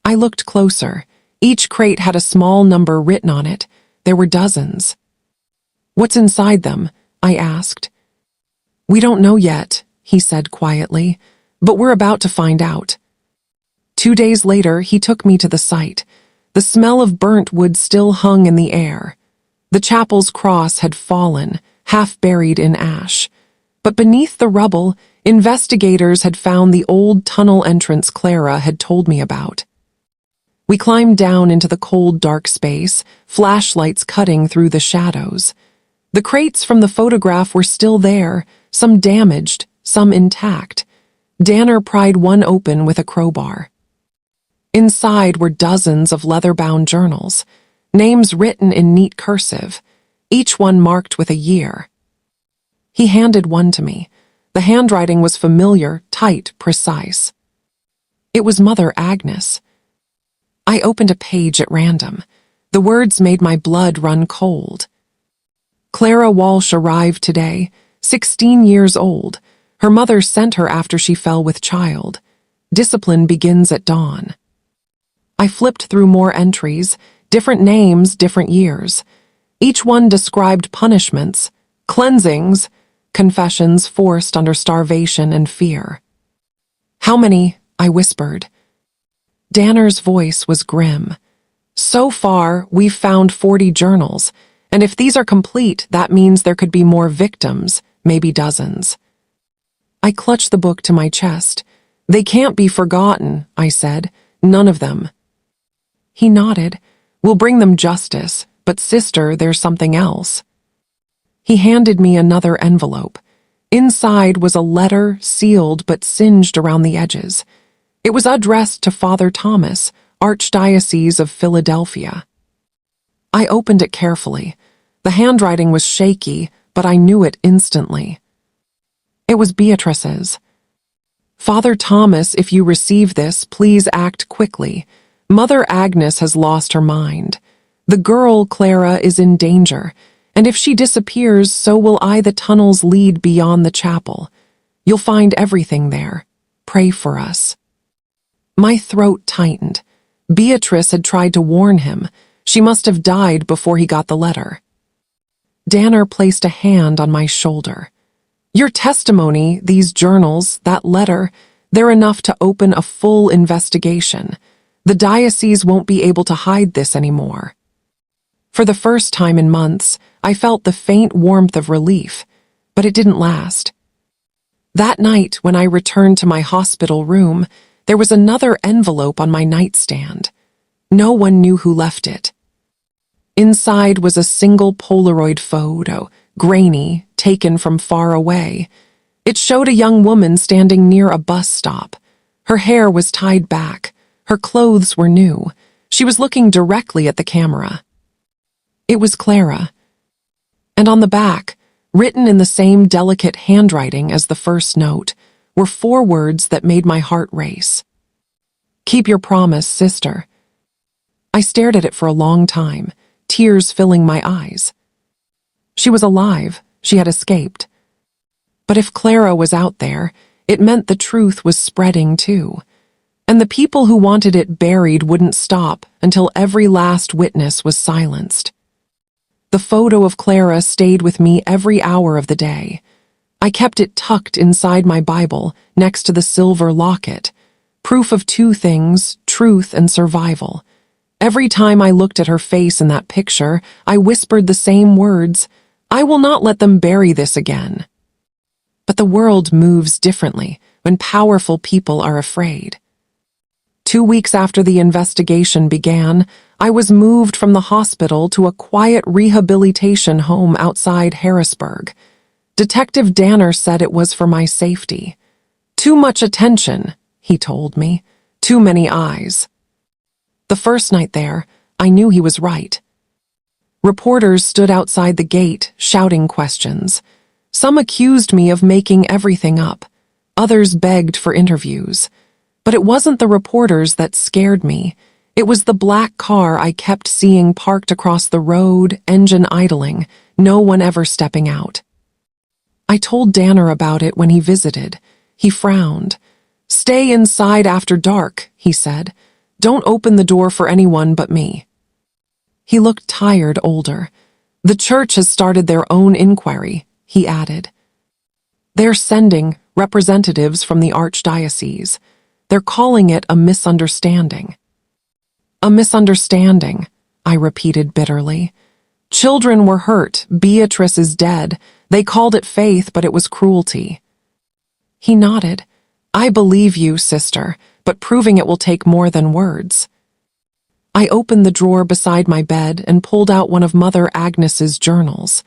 I looked closer. Each crate had a small number written on it. There were dozens. "What's inside them?" I asked. "We don't know yet," he said quietly, "but we're about to find out." 2 days later, he took me to the site. The smell of burnt wood still hung in the air. The chapel's cross had fallen, half buried in ash. But beneath the rubble, investigators had found the old tunnel entrance Clara had told me about. We climbed down into the cold, dark space, flashlights cutting through the shadows. The crates from the photograph were still there, some damaged, some intact. Danner pried one open with a crowbar. Inside were dozens of leather-bound journals, names written in neat cursive, each one marked with a year. He handed one to me. The handwriting was familiar, tight, precise. It was Mother Agnes. I opened a page at random. The words made my blood run cold. Clara Walsh arrived today, 16 years old. Her mother sent her after she fell with child. Discipline begins at dawn. I flipped through more entries, different names, different years. Each one described punishments, cleansings, confessions forced under starvation and fear. "How many?" I whispered. Danner's voice was grim. "So far, we've found 40 journals, and if these are complete, that means there could be more victims, maybe dozens." I clutched the book to my chest. "They can't be forgotten," I said. "None of them." He nodded. "We'll bring them justice, but sister, there's something else." He handed me another envelope. Inside was a letter, sealed but singed around the edges. It was addressed to Father Thomas, Archdiocese of Philadelphia. I opened it carefully. The handwriting was shaky, but I knew it instantly. It was Beatrice's. "Father Thomas, if you receive this, please act quickly. Mother Agnes has lost her mind. The girl, Clara, is in danger, and if she disappears, so will I. The tunnels lead beyond the chapel. You'll find everything there. Pray for us." My throat tightened. Beatrice had tried to warn him. She must have died before he got the letter. Danner placed a hand on my shoulder. "Your testimony, these journals, that letter, they're enough to open a full investigation. The diocese won't be able to hide this anymore." For the first time in months, I felt the faint warmth of relief, but it didn't last. That night, when I returned to my hospital room, there was another envelope on my nightstand. No one knew who left it. Inside was a single Polaroid photo, grainy, taken from far away. It showed a young woman standing near a bus stop. Her hair was tied back. Her clothes were new. She was looking directly at the camera. It was Clara. And on the back, written in the same delicate handwriting as the first note, were 4 words that made my heart race. "Keep your promise, sister." I stared at it for a long time, tears filling my eyes. She was alive. She had escaped. But if Clara was out there, it meant the truth was spreading too. And the people who wanted it buried wouldn't stop until every last witness was silenced. The photo of Clara stayed with me every hour of the day. I kept it tucked inside my Bible, next to the silver locket. Proof of 2 things, truth and survival. Every time I looked at her face in that picture, I whispered the same words, "I will not let them bury this again." But the world moves differently when powerful people are afraid. 2 weeks after the investigation began, I was moved from the hospital to a quiet rehabilitation home outside Harrisburg. Detective Danner said it was for my safety. "Too much attention," he told me. "Too many eyes." The first night there, I knew he was right. Reporters stood outside the gate, shouting questions. Some accused me of making everything up. Others begged for interviews. But it wasn't the reporters that scared me. It was the black car I kept seeing parked across the road, engine idling, no one ever stepping out. I told Danner about it when he visited. He frowned. "Stay inside after dark," he said. "Don't open the door for anyone but me." He looked tired, older. The church has started their own inquiry, he added. They're sending representatives from the archdiocese. They're calling it a misunderstanding. A misunderstanding, I repeated bitterly. Children were hurt. Beatrice is dead. They called it faith, but it was cruelty. He nodded. I believe you, sister, but proving it will take more than words. I opened the drawer beside my bed and pulled out one of Mother Agnes's journals.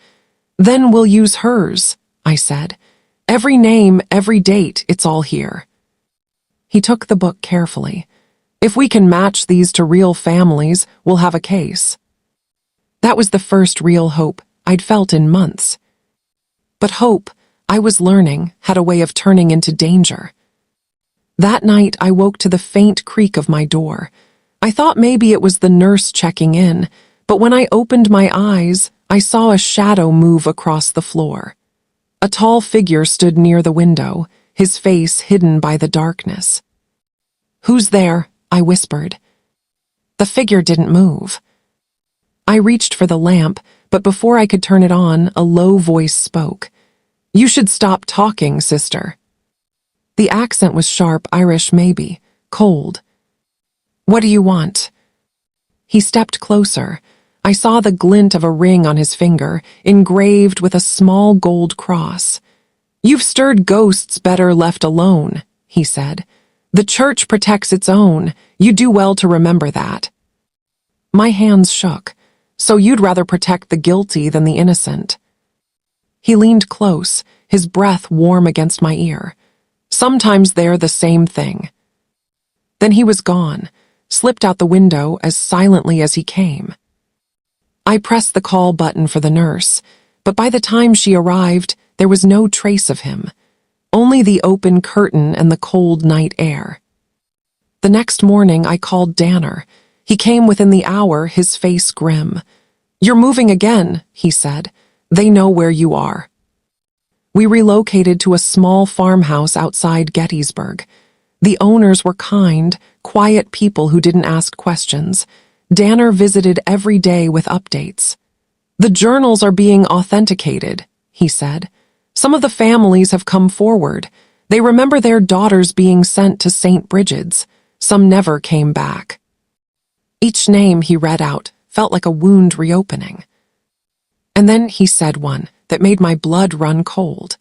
Then we'll use hers, I said. Every name, every date, it's all here. He took the book carefully. If we can match these to real families, we'll have a case. That was the first real hope I'd felt in months. But hope, I was learning, had a way of turning into danger. That night I woke to the faint creak of my door. I thought maybe it was the nurse checking in, but when I opened my eyes, I saw a shadow move across the floor. A tall figure stood near the window, his face hidden by the darkness. Who's there? I whispered. The figure didn't move. I reached for the lamp, but before I could turn it on, a low voice spoke. You should stop talking, sister. The accent was sharp, Irish maybe, cold. What do you want? He stepped closer. I saw the glint of a ring on his finger, engraved with a small gold cross. You've stirred ghosts better left alone, he said. The church protects its own. You do well to remember that. My hands shook. So you'd rather protect the guilty than the innocent. He leaned close, his breath warm against my ear. Sometimes they're the same thing. Then he was gone, slipped out the window as silently as he came. I pressed the call button for the nurse, but by the time she arrived, there was no trace of him. Only the open curtain and the cold night air. The next morning I called Danner. He came within the hour, his face grim. You're moving again, he said. They know where you are. We relocated to a small farmhouse outside Gettysburg. The owners were kind, quiet people who didn't ask questions. Danner visited every day with updates. The journals are being authenticated, he said. Some of the families have come forward. They remember their daughters being sent to St. Brigid's. Some never came back. Each name he read out felt like a wound reopening. And then he said one that made my blood run cold.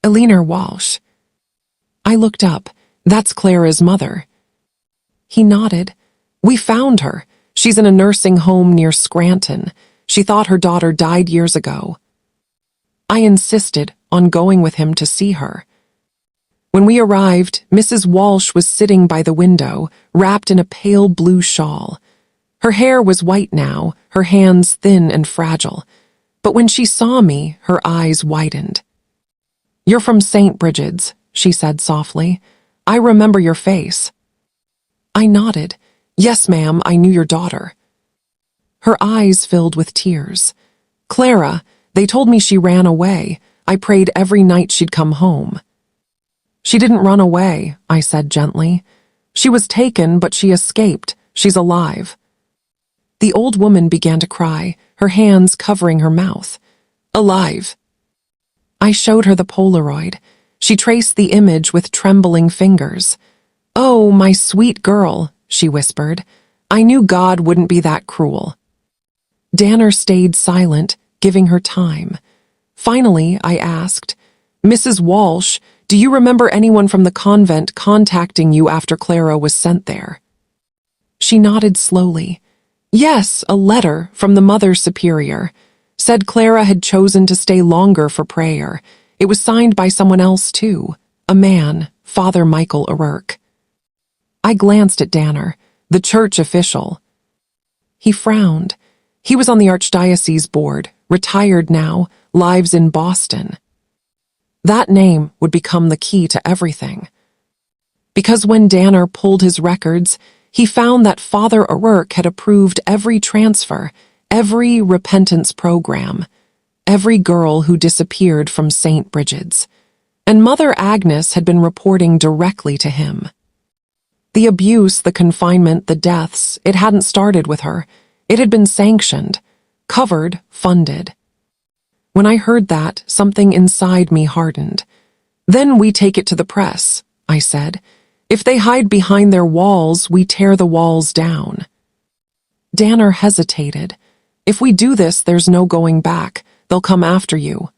Eleanor Walsh. I looked up. That's Clara's mother. He nodded. We found her. She's in a nursing home near Scranton. She thought her daughter died years ago. I insisted on going with him to see her. When we arrived, Mrs. Walsh was sitting by the window, wrapped in a pale blue shawl. Her hair was white now, her hands thin and fragile. But when she saw me, her eyes widened. You're from St. Brigid's, she said softly. I remember your face. I nodded. Yes, ma'am, I knew your daughter. Her eyes filled with tears. Clara, they told me she ran away. I prayed every night she'd come home. She didn't run away, I said gently. She was taken, but she escaped. She's alive. The old woman began to cry, her hands covering her mouth. Alive. I showed her the Polaroid. She traced the image with trembling fingers. Oh, my sweet girl, she whispered. I knew God wouldn't be that cruel. Danner stayed silent, giving her time. Finally, I asked, Mrs. Walsh, do you remember anyone from the convent contacting you after Clara was sent there? She nodded slowly. Yes, a letter from the Mother Superior. Said Clara had chosen to stay longer for prayer. It was signed by someone else too, a man, Father Michael O'Rourke. I glanced at Danner, the church official. He frowned. He was on the archdiocese board, retired now, lives in Boston. That name would become the key to everything. Because when Danner pulled his records, he found that Father O'Rourke had approved every transfer, every repentance program, every girl who disappeared from St. Brigid's. And Mother Agnes had been reporting directly to him. The abuse, the confinement, the deaths, it hadn't started with her. It had been sanctioned. covered, funded. When I heard that, something inside me hardened. Then we take it to the press, I said. If they hide behind their walls, we tear the walls down. Danner hesitated. If we do this, there's no going back. They'll come after you.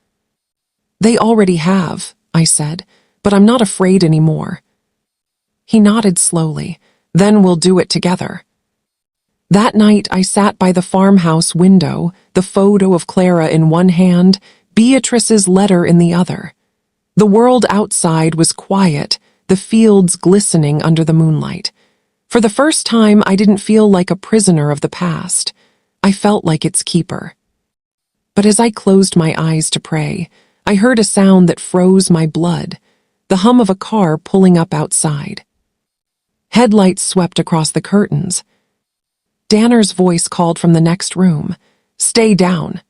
They already have, I said, but I'm not afraid anymore. He nodded slowly. Then we'll do it together. That night I sat by the farmhouse window, the photo of Clara in one hand, Beatrice's letter in the other. The world outside was quiet, the fields glistening under the moonlight. For the first time, I didn't feel like a prisoner of the past. I felt like its keeper. But as I closed my eyes to pray, I heard a sound that froze my blood, the hum of a car pulling up outside. Headlights swept across the curtains. Danner's voice called from the next room, "Stay down."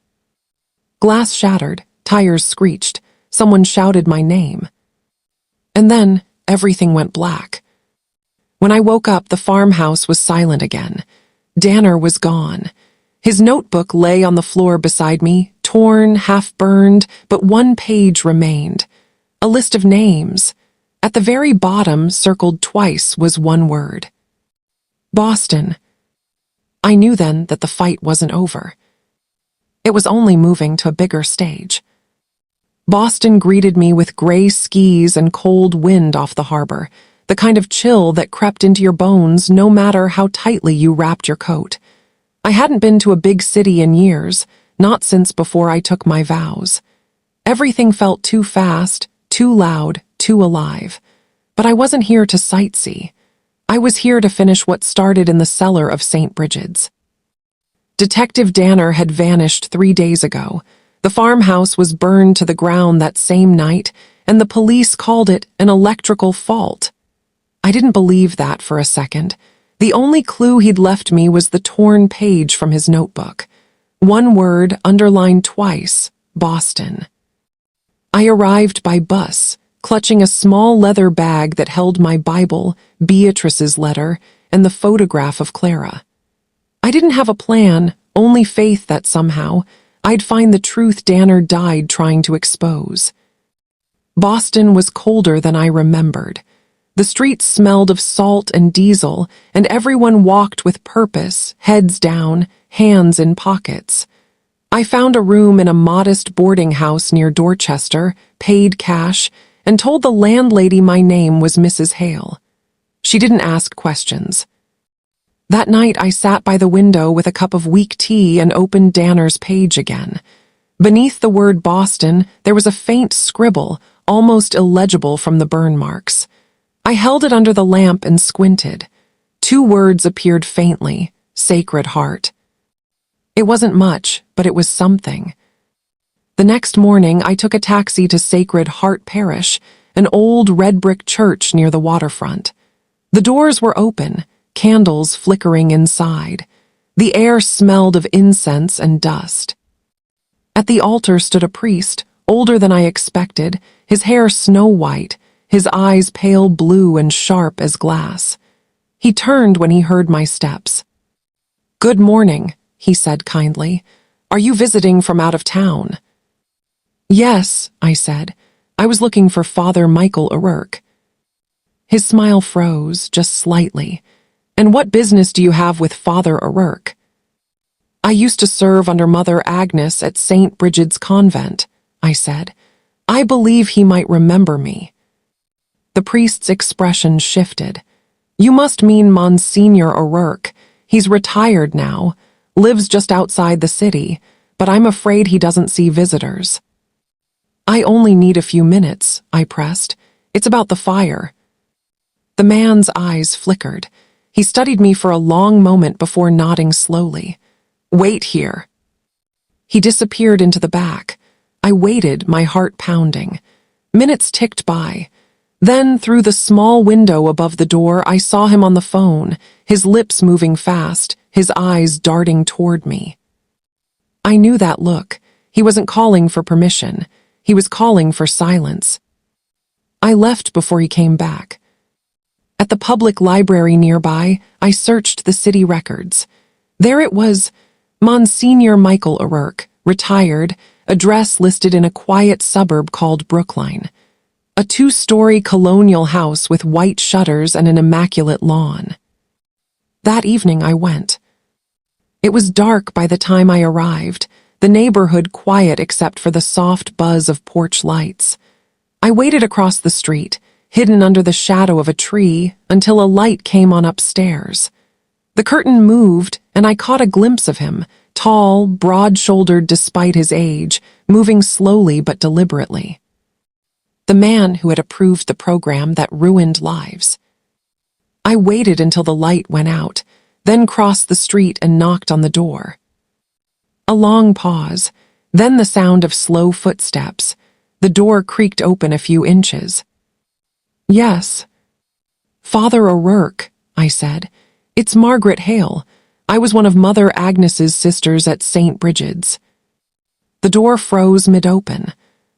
Glass shattered, tires screeched, someone shouted my name. And then everything went black. When I woke up, the farmhouse was silent again. Danner was gone. His notebook lay on the floor beside me, torn, half-burned, but one page remained. A list of names. At the very bottom, circled twice, was one word. Boston. I knew then that the fight wasn't over. It was only moving to a bigger stage. Boston greeted me with gray skis and cold wind off the harbor, the kind of chill that crept into your bones no matter how tightly you wrapped your coat. I hadn't been to a big city in years, not since before I took my vows. Everything felt too fast, too loud, too alive. But I wasn't here to sightsee. I was here to finish what started in the cellar of St. Brigid's. Detective Danner had vanished 3 days ago. The farmhouse was burned to the ground that same night, and the police called it an electrical fault. I didn't believe that for a second. The only clue he'd left me was the torn page from his notebook. One word underlined twice, Boston. I arrived by bus, clutching a small leather bag that held my Bible, Beatrice's letter, and the photograph of Clara. I didn't have a plan, only faith that somehow I'd find the truth Danner died trying to expose. Boston was colder than I remembered. The streets smelled of salt and diesel, and everyone walked with purpose, heads down, hands in pockets. I found a room in a modest boarding house near Dorchester, paid cash, and told the landlady my name was Mrs. Hale. She didn't ask questions. That night I sat by the window with a cup of weak tea and opened Danner's page again. Beneath the word Boston, there was a faint scribble, almost illegible from the burn marks. I held it under the lamp and squinted. 2 words appeared faintly, Sacred Heart. It wasn't much, but it was something. The next morning, I took a taxi to Sacred Heart Parish, an old red-brick church near the waterfront. The doors were open, candles flickering inside. The air smelled of incense and dust. At the altar stood a priest, older than I expected, his hair snow-white, his eyes pale blue and sharp as glass. He turned when he heard my steps. "Good morning," he said kindly. "Are you visiting from out of town?" "Yes," I said. "I was looking for Father Michael O'Rourke." His smile froze, just slightly. "And what business do you have with Father O'Rourke?" "I used to serve under Mother Agnes at St. Brigid's Convent," I said. "I believe he might remember me." The priest's expression shifted. "You must mean Monsignor O'Rourke. He's retired now, lives just outside the city, but I'm afraid he doesn't see visitors." "I only need a few minutes," I pressed. "It's about the fire." The man's eyes flickered. He studied me for a long moment before nodding slowly. "Wait here." He disappeared into the back. I waited, my heart pounding. Minutes ticked by. Then, through the small window above the door, I saw him on the phone, his lips moving fast, his eyes darting toward me. I knew that look. He wasn't calling for permission. He was calling for silence. I left before he came back. At the public library nearby, I searched the city records. There it was, Monsignor Michael O'Rourke, retired, address listed in a quiet suburb called Brookline. A 2-story colonial house with white shutters and an immaculate lawn. That evening I went. It was dark by the time I arrived, the neighborhood quiet except for the soft buzz of porch lights. I waited across the street, hidden under the shadow of a tree, until a light came on upstairs. The curtain moved, and I caught a glimpse of him, tall, broad-shouldered despite his age, moving slowly but deliberately. The man who had approved the program that ruined lives. I waited until the light went out, then crossed the street and knocked on the door. A long pause, then the sound of slow footsteps. The door creaked open a few inches. "Yes." "Father O'Rourke," I said. "It's Margaret Hale. I was one of Mother Agnes's sisters at St. Brigid's." The door froze mid-open.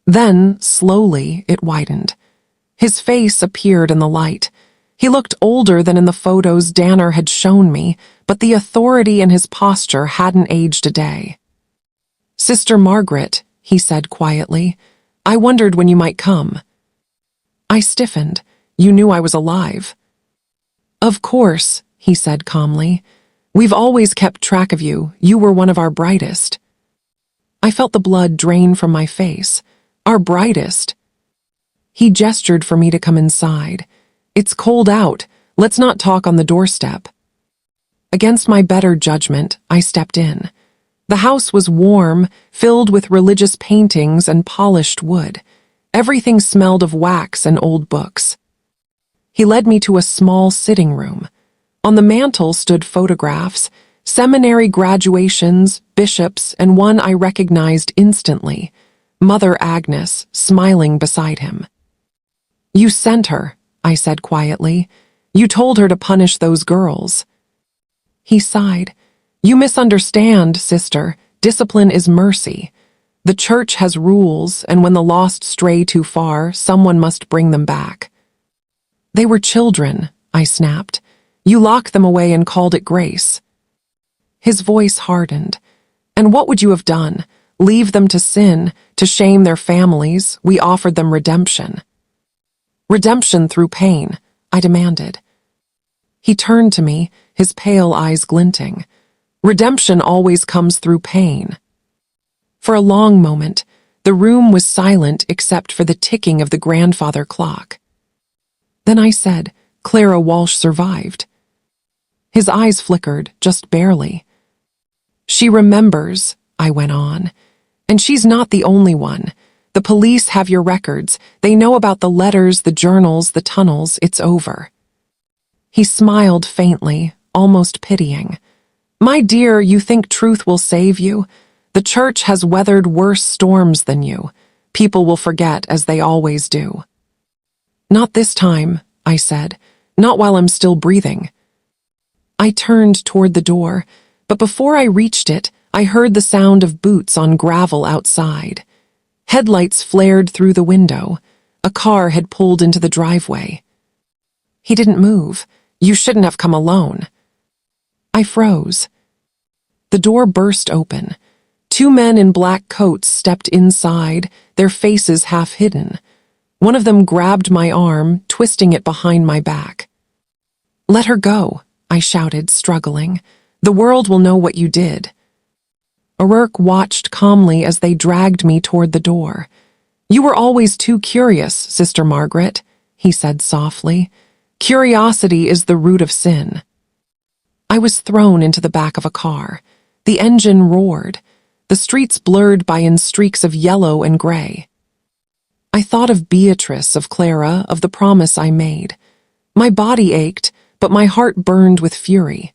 Then, slowly, it widened. His face appeared in the light. He looked older than in the photos Danner had shown me, but the authority in his posture hadn't aged a day. "Sister Margaret," he said quietly, "I wondered when you might come." I stiffened. "You knew I was alive." "Of course," he said calmly. "We've always kept track of you. You were one of our brightest." I felt the blood drain from my face. Our brightest. He gestured for me to come inside. "It's cold out. Let's not talk on the doorstep." Against my better judgment, I stepped in. The house was warm, filled with religious paintings and polished wood. Everything smelled of wax and old books. He led me to a small sitting room. On the mantel stood photographs, seminary graduations, bishops, and one I recognized instantly, Mother Agnes, smiling beside him. "You sent her," I said quietly. "You told her to punish those girls." He sighed. "You misunderstand, sister. Discipline is mercy. The church has rules, and when the lost stray too far, someone must bring them back." "They were children," I snapped. "You locked them away and called it grace." His voice hardened. "And what would you have done? Leave them to sin, to shame their families? We offered them redemption." "Redemption through pain," I demanded. He turned to me, his pale eyes glinting. "Redemption always comes through pain." For a long moment, the room was silent except for the ticking of the grandfather clock. Then I said, "Clara Walsh survived." His eyes flickered, just barely. "She remembers," I went on. "And she's not the only one. The police have your records. They know about the letters, the journals, the tunnels. It's over." He smiled faintly, almost pitying. "My dear, you think truth will save you? The church has weathered worse storms than you. People will forget, as they always do." "Not this time," I said. "Not while I'm still breathing." I turned toward the door, but before I reached it, I heard the sound of boots on gravel outside. Headlights flared through the window. A car had pulled into the driveway. He didn't move. "You shouldn't have come alone." I froze. The door burst open. 2 men in black coats stepped inside, their faces half hidden. One of them grabbed my arm, twisting it behind my back. "Let her go," I shouted, struggling. "The world will know what you did." O'Rourke watched calmly as they dragged me toward the door. "You were always too curious, Sister Margaret," he said softly. "Curiosity is the root of sin." I was thrown into the back of a car. The engine roared. The streets blurred by in streaks of yellow and gray. I thought of Beatrice, of Clara, of the promise I made. My body ached, but my heart burned with fury.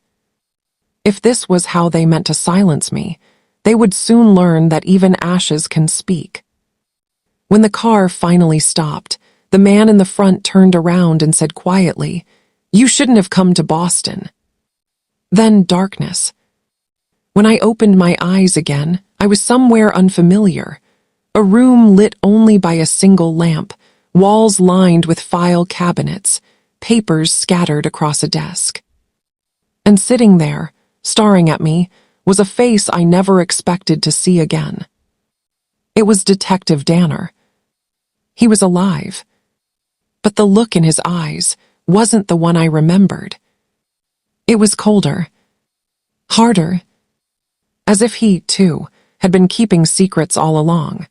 If this was how they meant to silence me, they would soon learn that even ashes can speak. When the car finally stopped, the man in the front turned around and said quietly, "You shouldn't have come to Boston." Then darkness. When I opened my eyes again, I was somewhere unfamiliar. A room lit only by a single lamp, walls lined with file cabinets, papers scattered across a desk. And sitting there, staring at me, was a face I never expected to see again. It was Detective Danner. He was alive. But the look in his eyes wasn't the one I remembered. It was colder, harder, as if he, too, had been keeping secrets all along.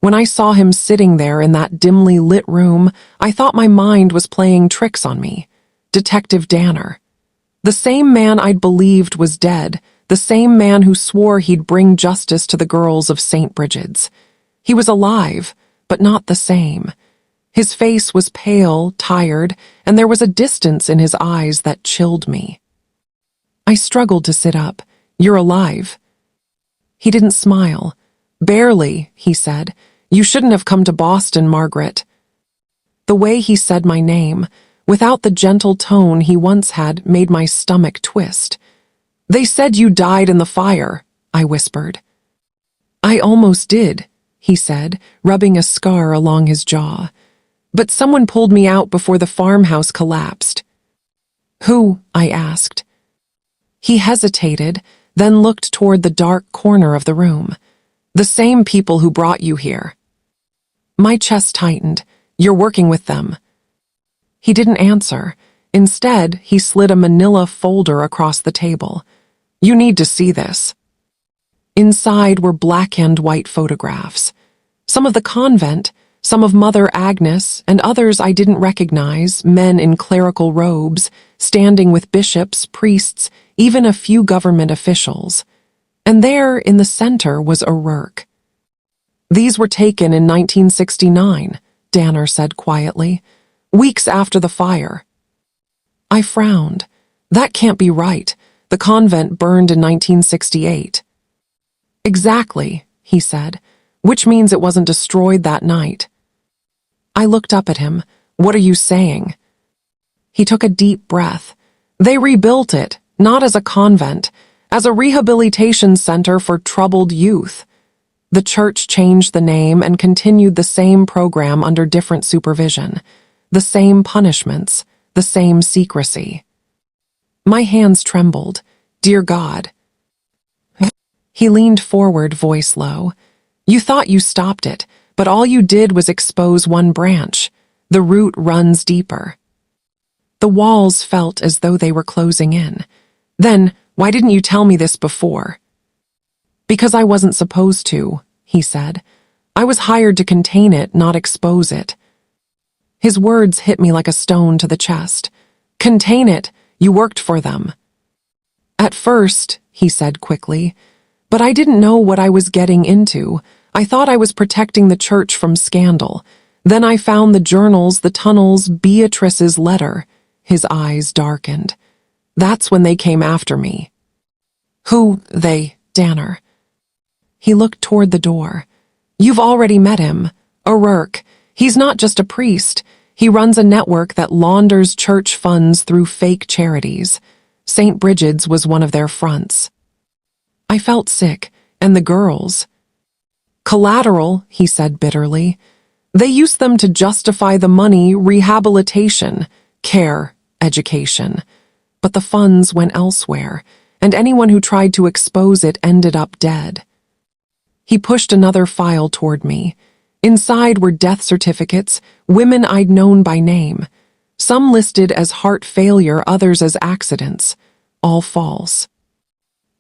When I saw him sitting there in that dimly lit room, I thought my mind was playing tricks on me. Detective Danner. The same man I'd believed was dead, the same man who swore he'd bring justice to the girls of St. Brigid's. He was alive, but not the same. His face was pale, tired, and there was a distance in his eyes that chilled me. I struggled to sit up. "You're alive." He didn't smile. "Barely," he said. "You shouldn't have come to Boston, Margaret." The way he said my name, without the gentle tone he once had, made my stomach twist. "They said you died in the fire," I whispered. "I almost did," he said, rubbing a scar along his jaw. "But someone pulled me out before the farmhouse collapsed." "Who?" I asked. He hesitated, then looked toward the dark corner of the room. "The same people who brought you here." My chest tightened. "You're working with them." He didn't answer. Instead, he slid a manila folder across the table. "You need to see this." Inside were black and white photographs. Some of the convent, some of Mother Agnes, and others I didn't recognize, men in clerical robes, standing with bishops, priests, even a few government officials. And there, in the center, was O'Rourke. "These were taken in 1969, Danner said quietly, "weeks after the fire." I frowned. "That can't be right. The convent burned in 1968. "Exactly," he said, "which means it wasn't destroyed that night." I looked up at him. "What are you saying?" He took a deep breath. "They rebuilt it, not as a convent, as a rehabilitation center for troubled youth. The church changed the name and continued the same program under different supervision, the same punishments, the same secrecy." My hands trembled. "Dear God." He leaned forward, voice low. "You thought you stopped it, but all you did was expose one branch. The root runs deeper." The walls felt as though they were closing in. "Then, why didn't you tell me this before?" "Because I wasn't supposed to," he said. "I was hired to contain it, not expose it." His words hit me like a stone to the chest. "Contain it? You worked for them." "At first," he said quickly, "but I didn't know what I was getting into. I thought I was protecting the church from scandal. Then I found the journals, the tunnels, Beatrice's letter." His eyes darkened. "That's when they came after me." "Who, they, Danner?" He looked toward the door. "You've already met him. O'Rourke. He's not just a priest. He runs a network that launders church funds through fake charities. St. Brigid's was one of their fronts." I felt sick. "And the girls?" "Collateral," he said bitterly. "They used them to justify the money, rehabilitation, care, education. But the funds went elsewhere, and anyone who tried to expose it ended up dead." He pushed another file toward me. Inside were death certificates, women I'd known by name. Some listed as heart failure, others as accidents. All false.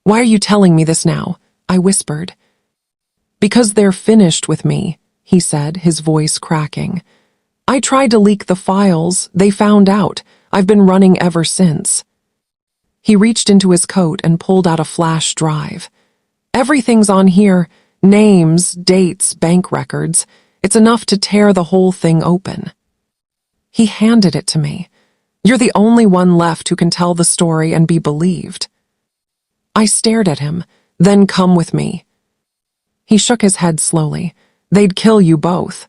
"Why are you telling me this now?" I whispered. "Because they're finished with me," he said, his voice cracking. "I tried to leak the files. They found out. I've been running ever since." He reached into his coat and pulled out a flash drive. "Everything's on here. Names, dates, bank records. It's enough to tear the whole thing open." He handed it to me. "You're the only one left who can tell the story and be believed." I stared at him. "Then come with me." He shook his head slowly. "They'd kill you both."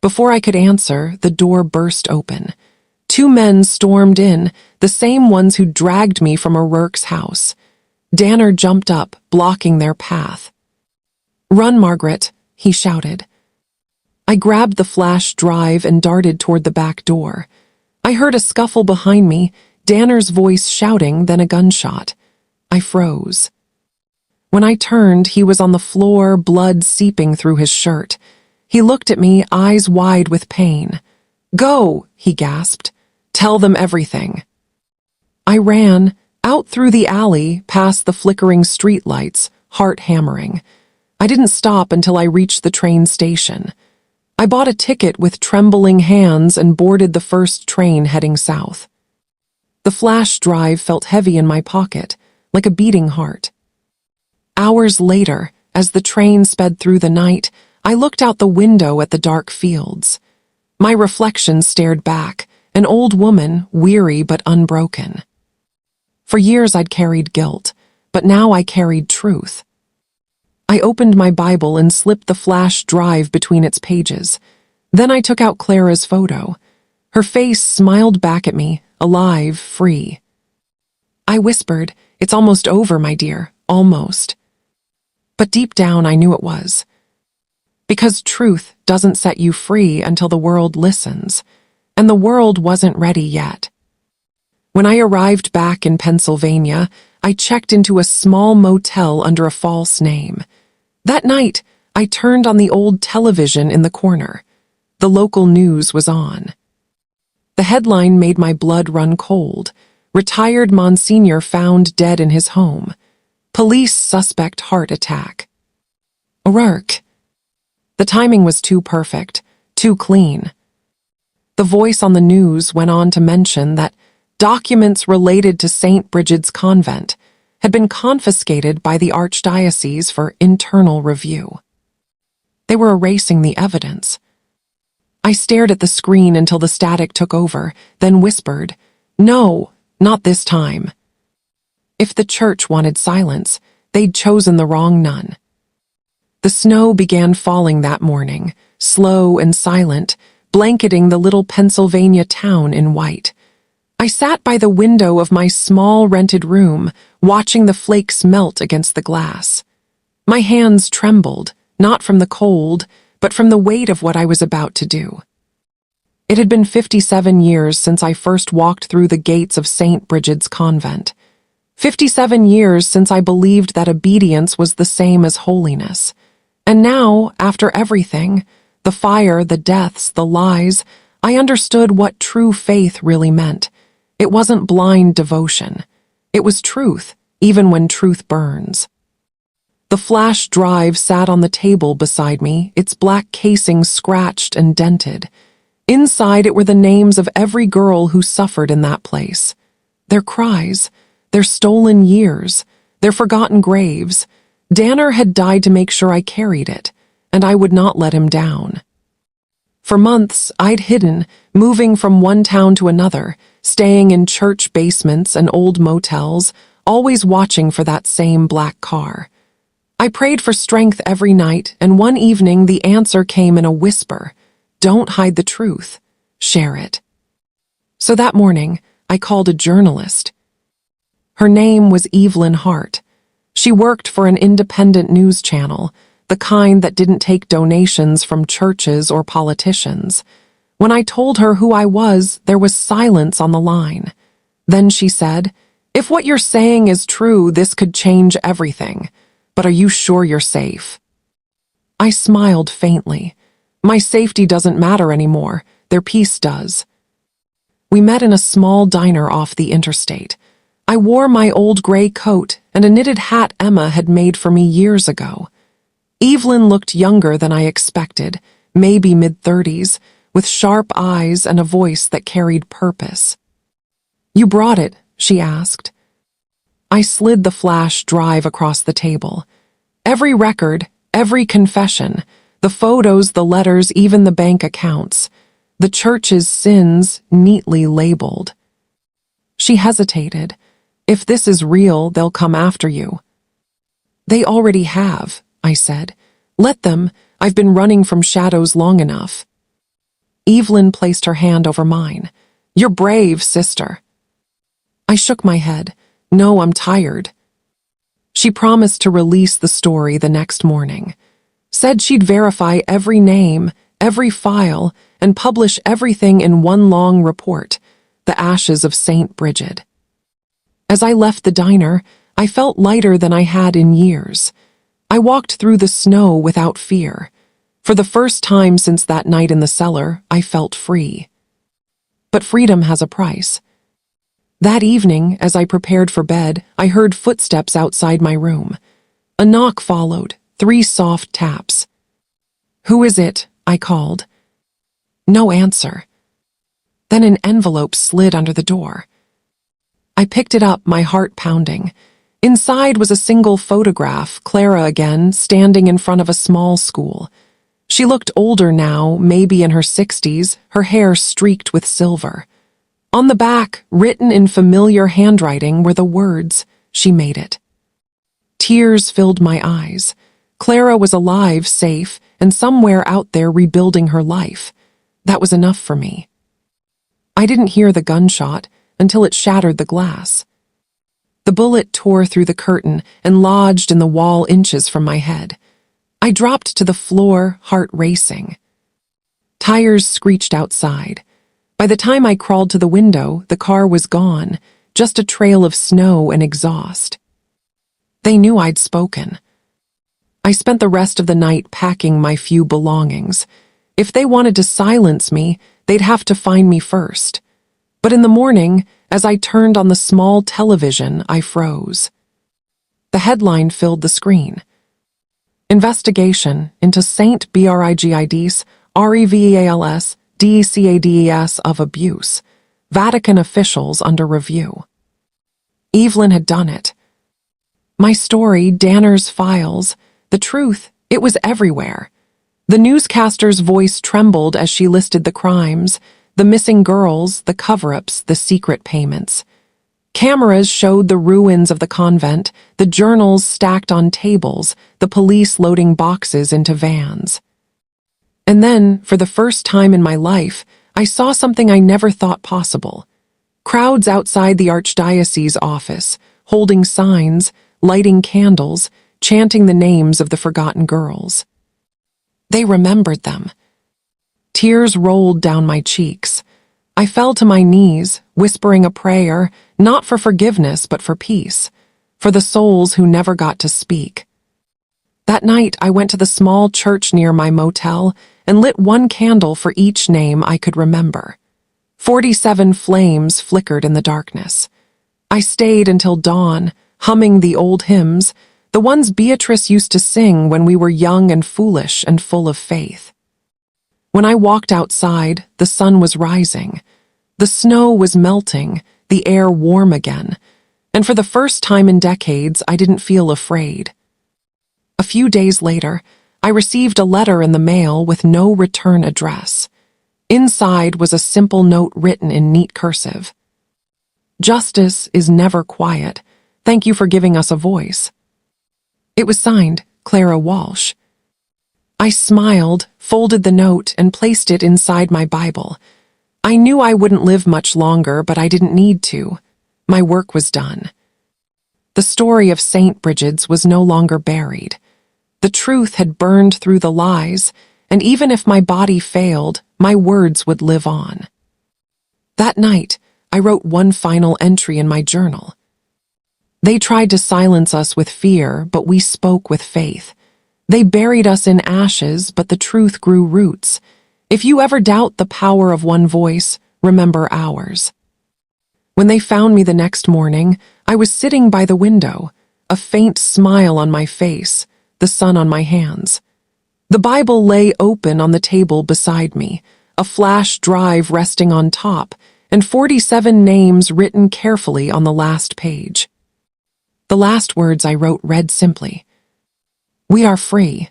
Before I could answer, the door burst open. Two men stormed in, the same ones who dragged me from O'Rourke's house. Danner jumped up, blocking their path. "Run, Margaret," he shouted. I grabbed the flash drive and darted toward the back door. I heard a scuffle behind me, Danner's voice shouting, then a gunshot. I froze. When I turned, he was on the floor, blood seeping through his shirt. He looked at me, eyes wide with pain. "Go," he gasped. "Tell them everything." I ran, out through the alley, past the flickering streetlights, heart hammering. I didn't stop until I reached the train station. I bought a ticket with trembling hands and boarded the first train heading south. The flash drive felt heavy in my pocket, like a beating heart. Hours later, as the train sped through the night, I looked out the window at the dark fields. My reflection stared back, an old woman, weary but unbroken. For years I'd carried guilt, but now I carried truth. I opened my Bible and slipped the flash drive between its pages. Then I took out Clara's photo. Her face smiled back at me, alive, free. I whispered, "It's almost over, my dear, almost." But deep down I knew it was. Because truth doesn't set you free until the world listens, and the world wasn't ready yet. When I arrived back in Pennsylvania, I checked into a small motel under a false name. That night, I turned on the old television in the corner. The local news was on. The headline made my blood run cold. Retired Monsignor found dead in his home. Police suspect heart attack. O'Rourke. The timing was too perfect, too clean. The voice on the news went on to mention that documents related to St. Brigid's Convent had been confiscated by the Archdiocese for internal review. They were erasing the evidence. I stared at the screen until the static took over, then whispered, "No, not this time." If the church wanted silence, they'd chosen the wrong nun. The snow began falling that morning, slow and silent, blanketing the little Pennsylvania town in white. I sat by the window of my small rented room, watching the flakes melt against the glass. My hands trembled, not from the cold, but from the weight of what I was about to do. It had been 57 years since I first walked through the gates of St. Brigid's Convent. 57 years since I believed that obedience was the same as holiness. And now, after everything, the fire, the deaths, the lies, I understood what true faith really meant. It wasn't blind devotion. It was truth, even when truth burns. The flash drive sat on the table beside me, its black casing scratched and dented. Inside it were the names of every girl who suffered in that place. Their cries, their stolen years, their forgotten graves. Danner had died to make sure I carried it, and I would not let him down. For months, I'd hidden, moving from one town to another, staying in church basements and old motels, always watching for that same black car. I prayed for strength every night, and one evening the answer came in a whisper. Don't hide the truth. Share it. So that morning, I called a journalist. Her name was Evelyn Hart. She worked for an independent news channel, the kind that didn't take donations from churches or politicians. When I told her who I was, there was silence on the line. Then she said, "If what you're saying is true, this could change everything. But are you sure you're safe?" I smiled faintly. My safety doesn't matter anymore. Their peace does. We met in a small diner off the interstate. I wore my old gray coat and a knitted hat Emma had made for me years ago. Evelyn looked younger than I expected, maybe mid-30s, with sharp eyes and a voice that carried purpose. "You brought it?" she asked. I slid the flash drive across the table. Every record, every confession, the photos, the letters, even the bank accounts. The church's sins neatly labeled. She hesitated. "If this is real, they'll come after you." "They already have," I said. "Let them. I've been running from shadows long enough." Evelyn placed her hand over mine. "You're brave, sister." I shook my head. "No, I'm tired." She promised to release the story the next morning. Said she'd verify every name, every file, and publish everything in one long report, The Ashes of St. Brigid. As I left the diner, I felt lighter than I had in years. I walked through the snow without fear. For the first time since that night in the cellar, I felt free. But freedom has a price. That evening, as I prepared for bed, I heard footsteps outside my room. A knock followed, 3 soft taps. "Who is it?" I called. No answer. Then an envelope slid under the door. I picked it up, my heart pounding. Inside was a single photograph, Clara again, standing in front of a small school. She looked older now, maybe in her 60s, her hair streaked with silver. On the back, written in familiar handwriting, were the words, "She made it." Tears filled my eyes. Clara was alive, safe, and somewhere out there rebuilding her life. That was enough for me. I didn't hear the gunshot until it shattered the glass. The bullet tore through the curtain and lodged in the wall inches from my head. I dropped to the floor, heart racing. Tires screeched outside. By the time I crawled to the window, the car was gone, just a trail of snow and exhaust. They knew I'd spoken. I spent the rest of the night packing my few belongings. If they wanted to silence me, they'd have to find me first. But in the morning, as I turned on the small television, I froze. The headline filled the screen. Investigation into Saint Brigid's Revals DCADES of abuse. Vatican officials under review. Evelyn had done it. My story, Danner's files, the truth, it was everywhere. The newscaster's voice trembled as she listed the crimes, the missing girls, the cover-ups, the secret payments. Cameras showed the ruins of the convent, the journals stacked on tables, the police loading boxes into vans. And then, for the first time in my life, I saw something I never thought possible. Crowds outside the archdiocese office, holding signs, lighting candles, chanting the names of the forgotten girls. They remembered them. Tears rolled down my cheeks. I fell to my knees, whispering a prayer, not for forgiveness but for peace, for the souls who never got to speak. That night I went to the small church near my motel and lit 1 candle for each name I could remember. 47 flames flickered in the darkness. I stayed until dawn, humming the old hymns, the ones Beatrice used to sing when we were young and foolish and full of faith. When I walked outside, the sun was rising. The snow was melting, the air warm again, and for the first time in decades, I didn't feel afraid. A few days later, I received a letter in the mail with no return address. Inside was a simple note written in neat cursive. "Justice is never quiet. Thank you for giving us a voice." It was signed, Clara Walsh. I smiled, folded the note, and placed it inside my Bible. I knew I wouldn't live much longer, but I didn't need to. My work was done. The story of St. Brigid's was no longer buried. The truth had burned through the lies, and even if my body failed, my words would live on. That night, I wrote one final entry in my journal. They tried to silence us with fear, but we spoke with faith. They buried us in ashes, but the truth grew roots. If you ever doubt the power of one voice, remember ours. When they found me the next morning, I was sitting by the window, a faint smile on my face, the sun on my hands. The Bible lay open on the table beside me, a flash drive resting on top, and 47 names written carefully on the last page. The last words I wrote read simply, "We are free."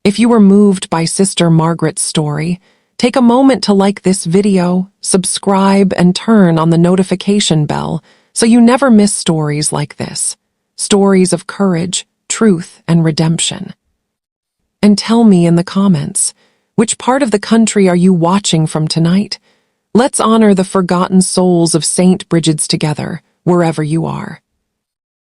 If you were moved by Sister Margaret's story, take a moment to like this video, subscribe, and turn on the notification bell so you never miss stories like this. Stories of courage, truth, and redemption. And tell me in the comments, which part of the country are you watching from tonight? Let's honor the forgotten souls of St. Brigid's together, wherever you are.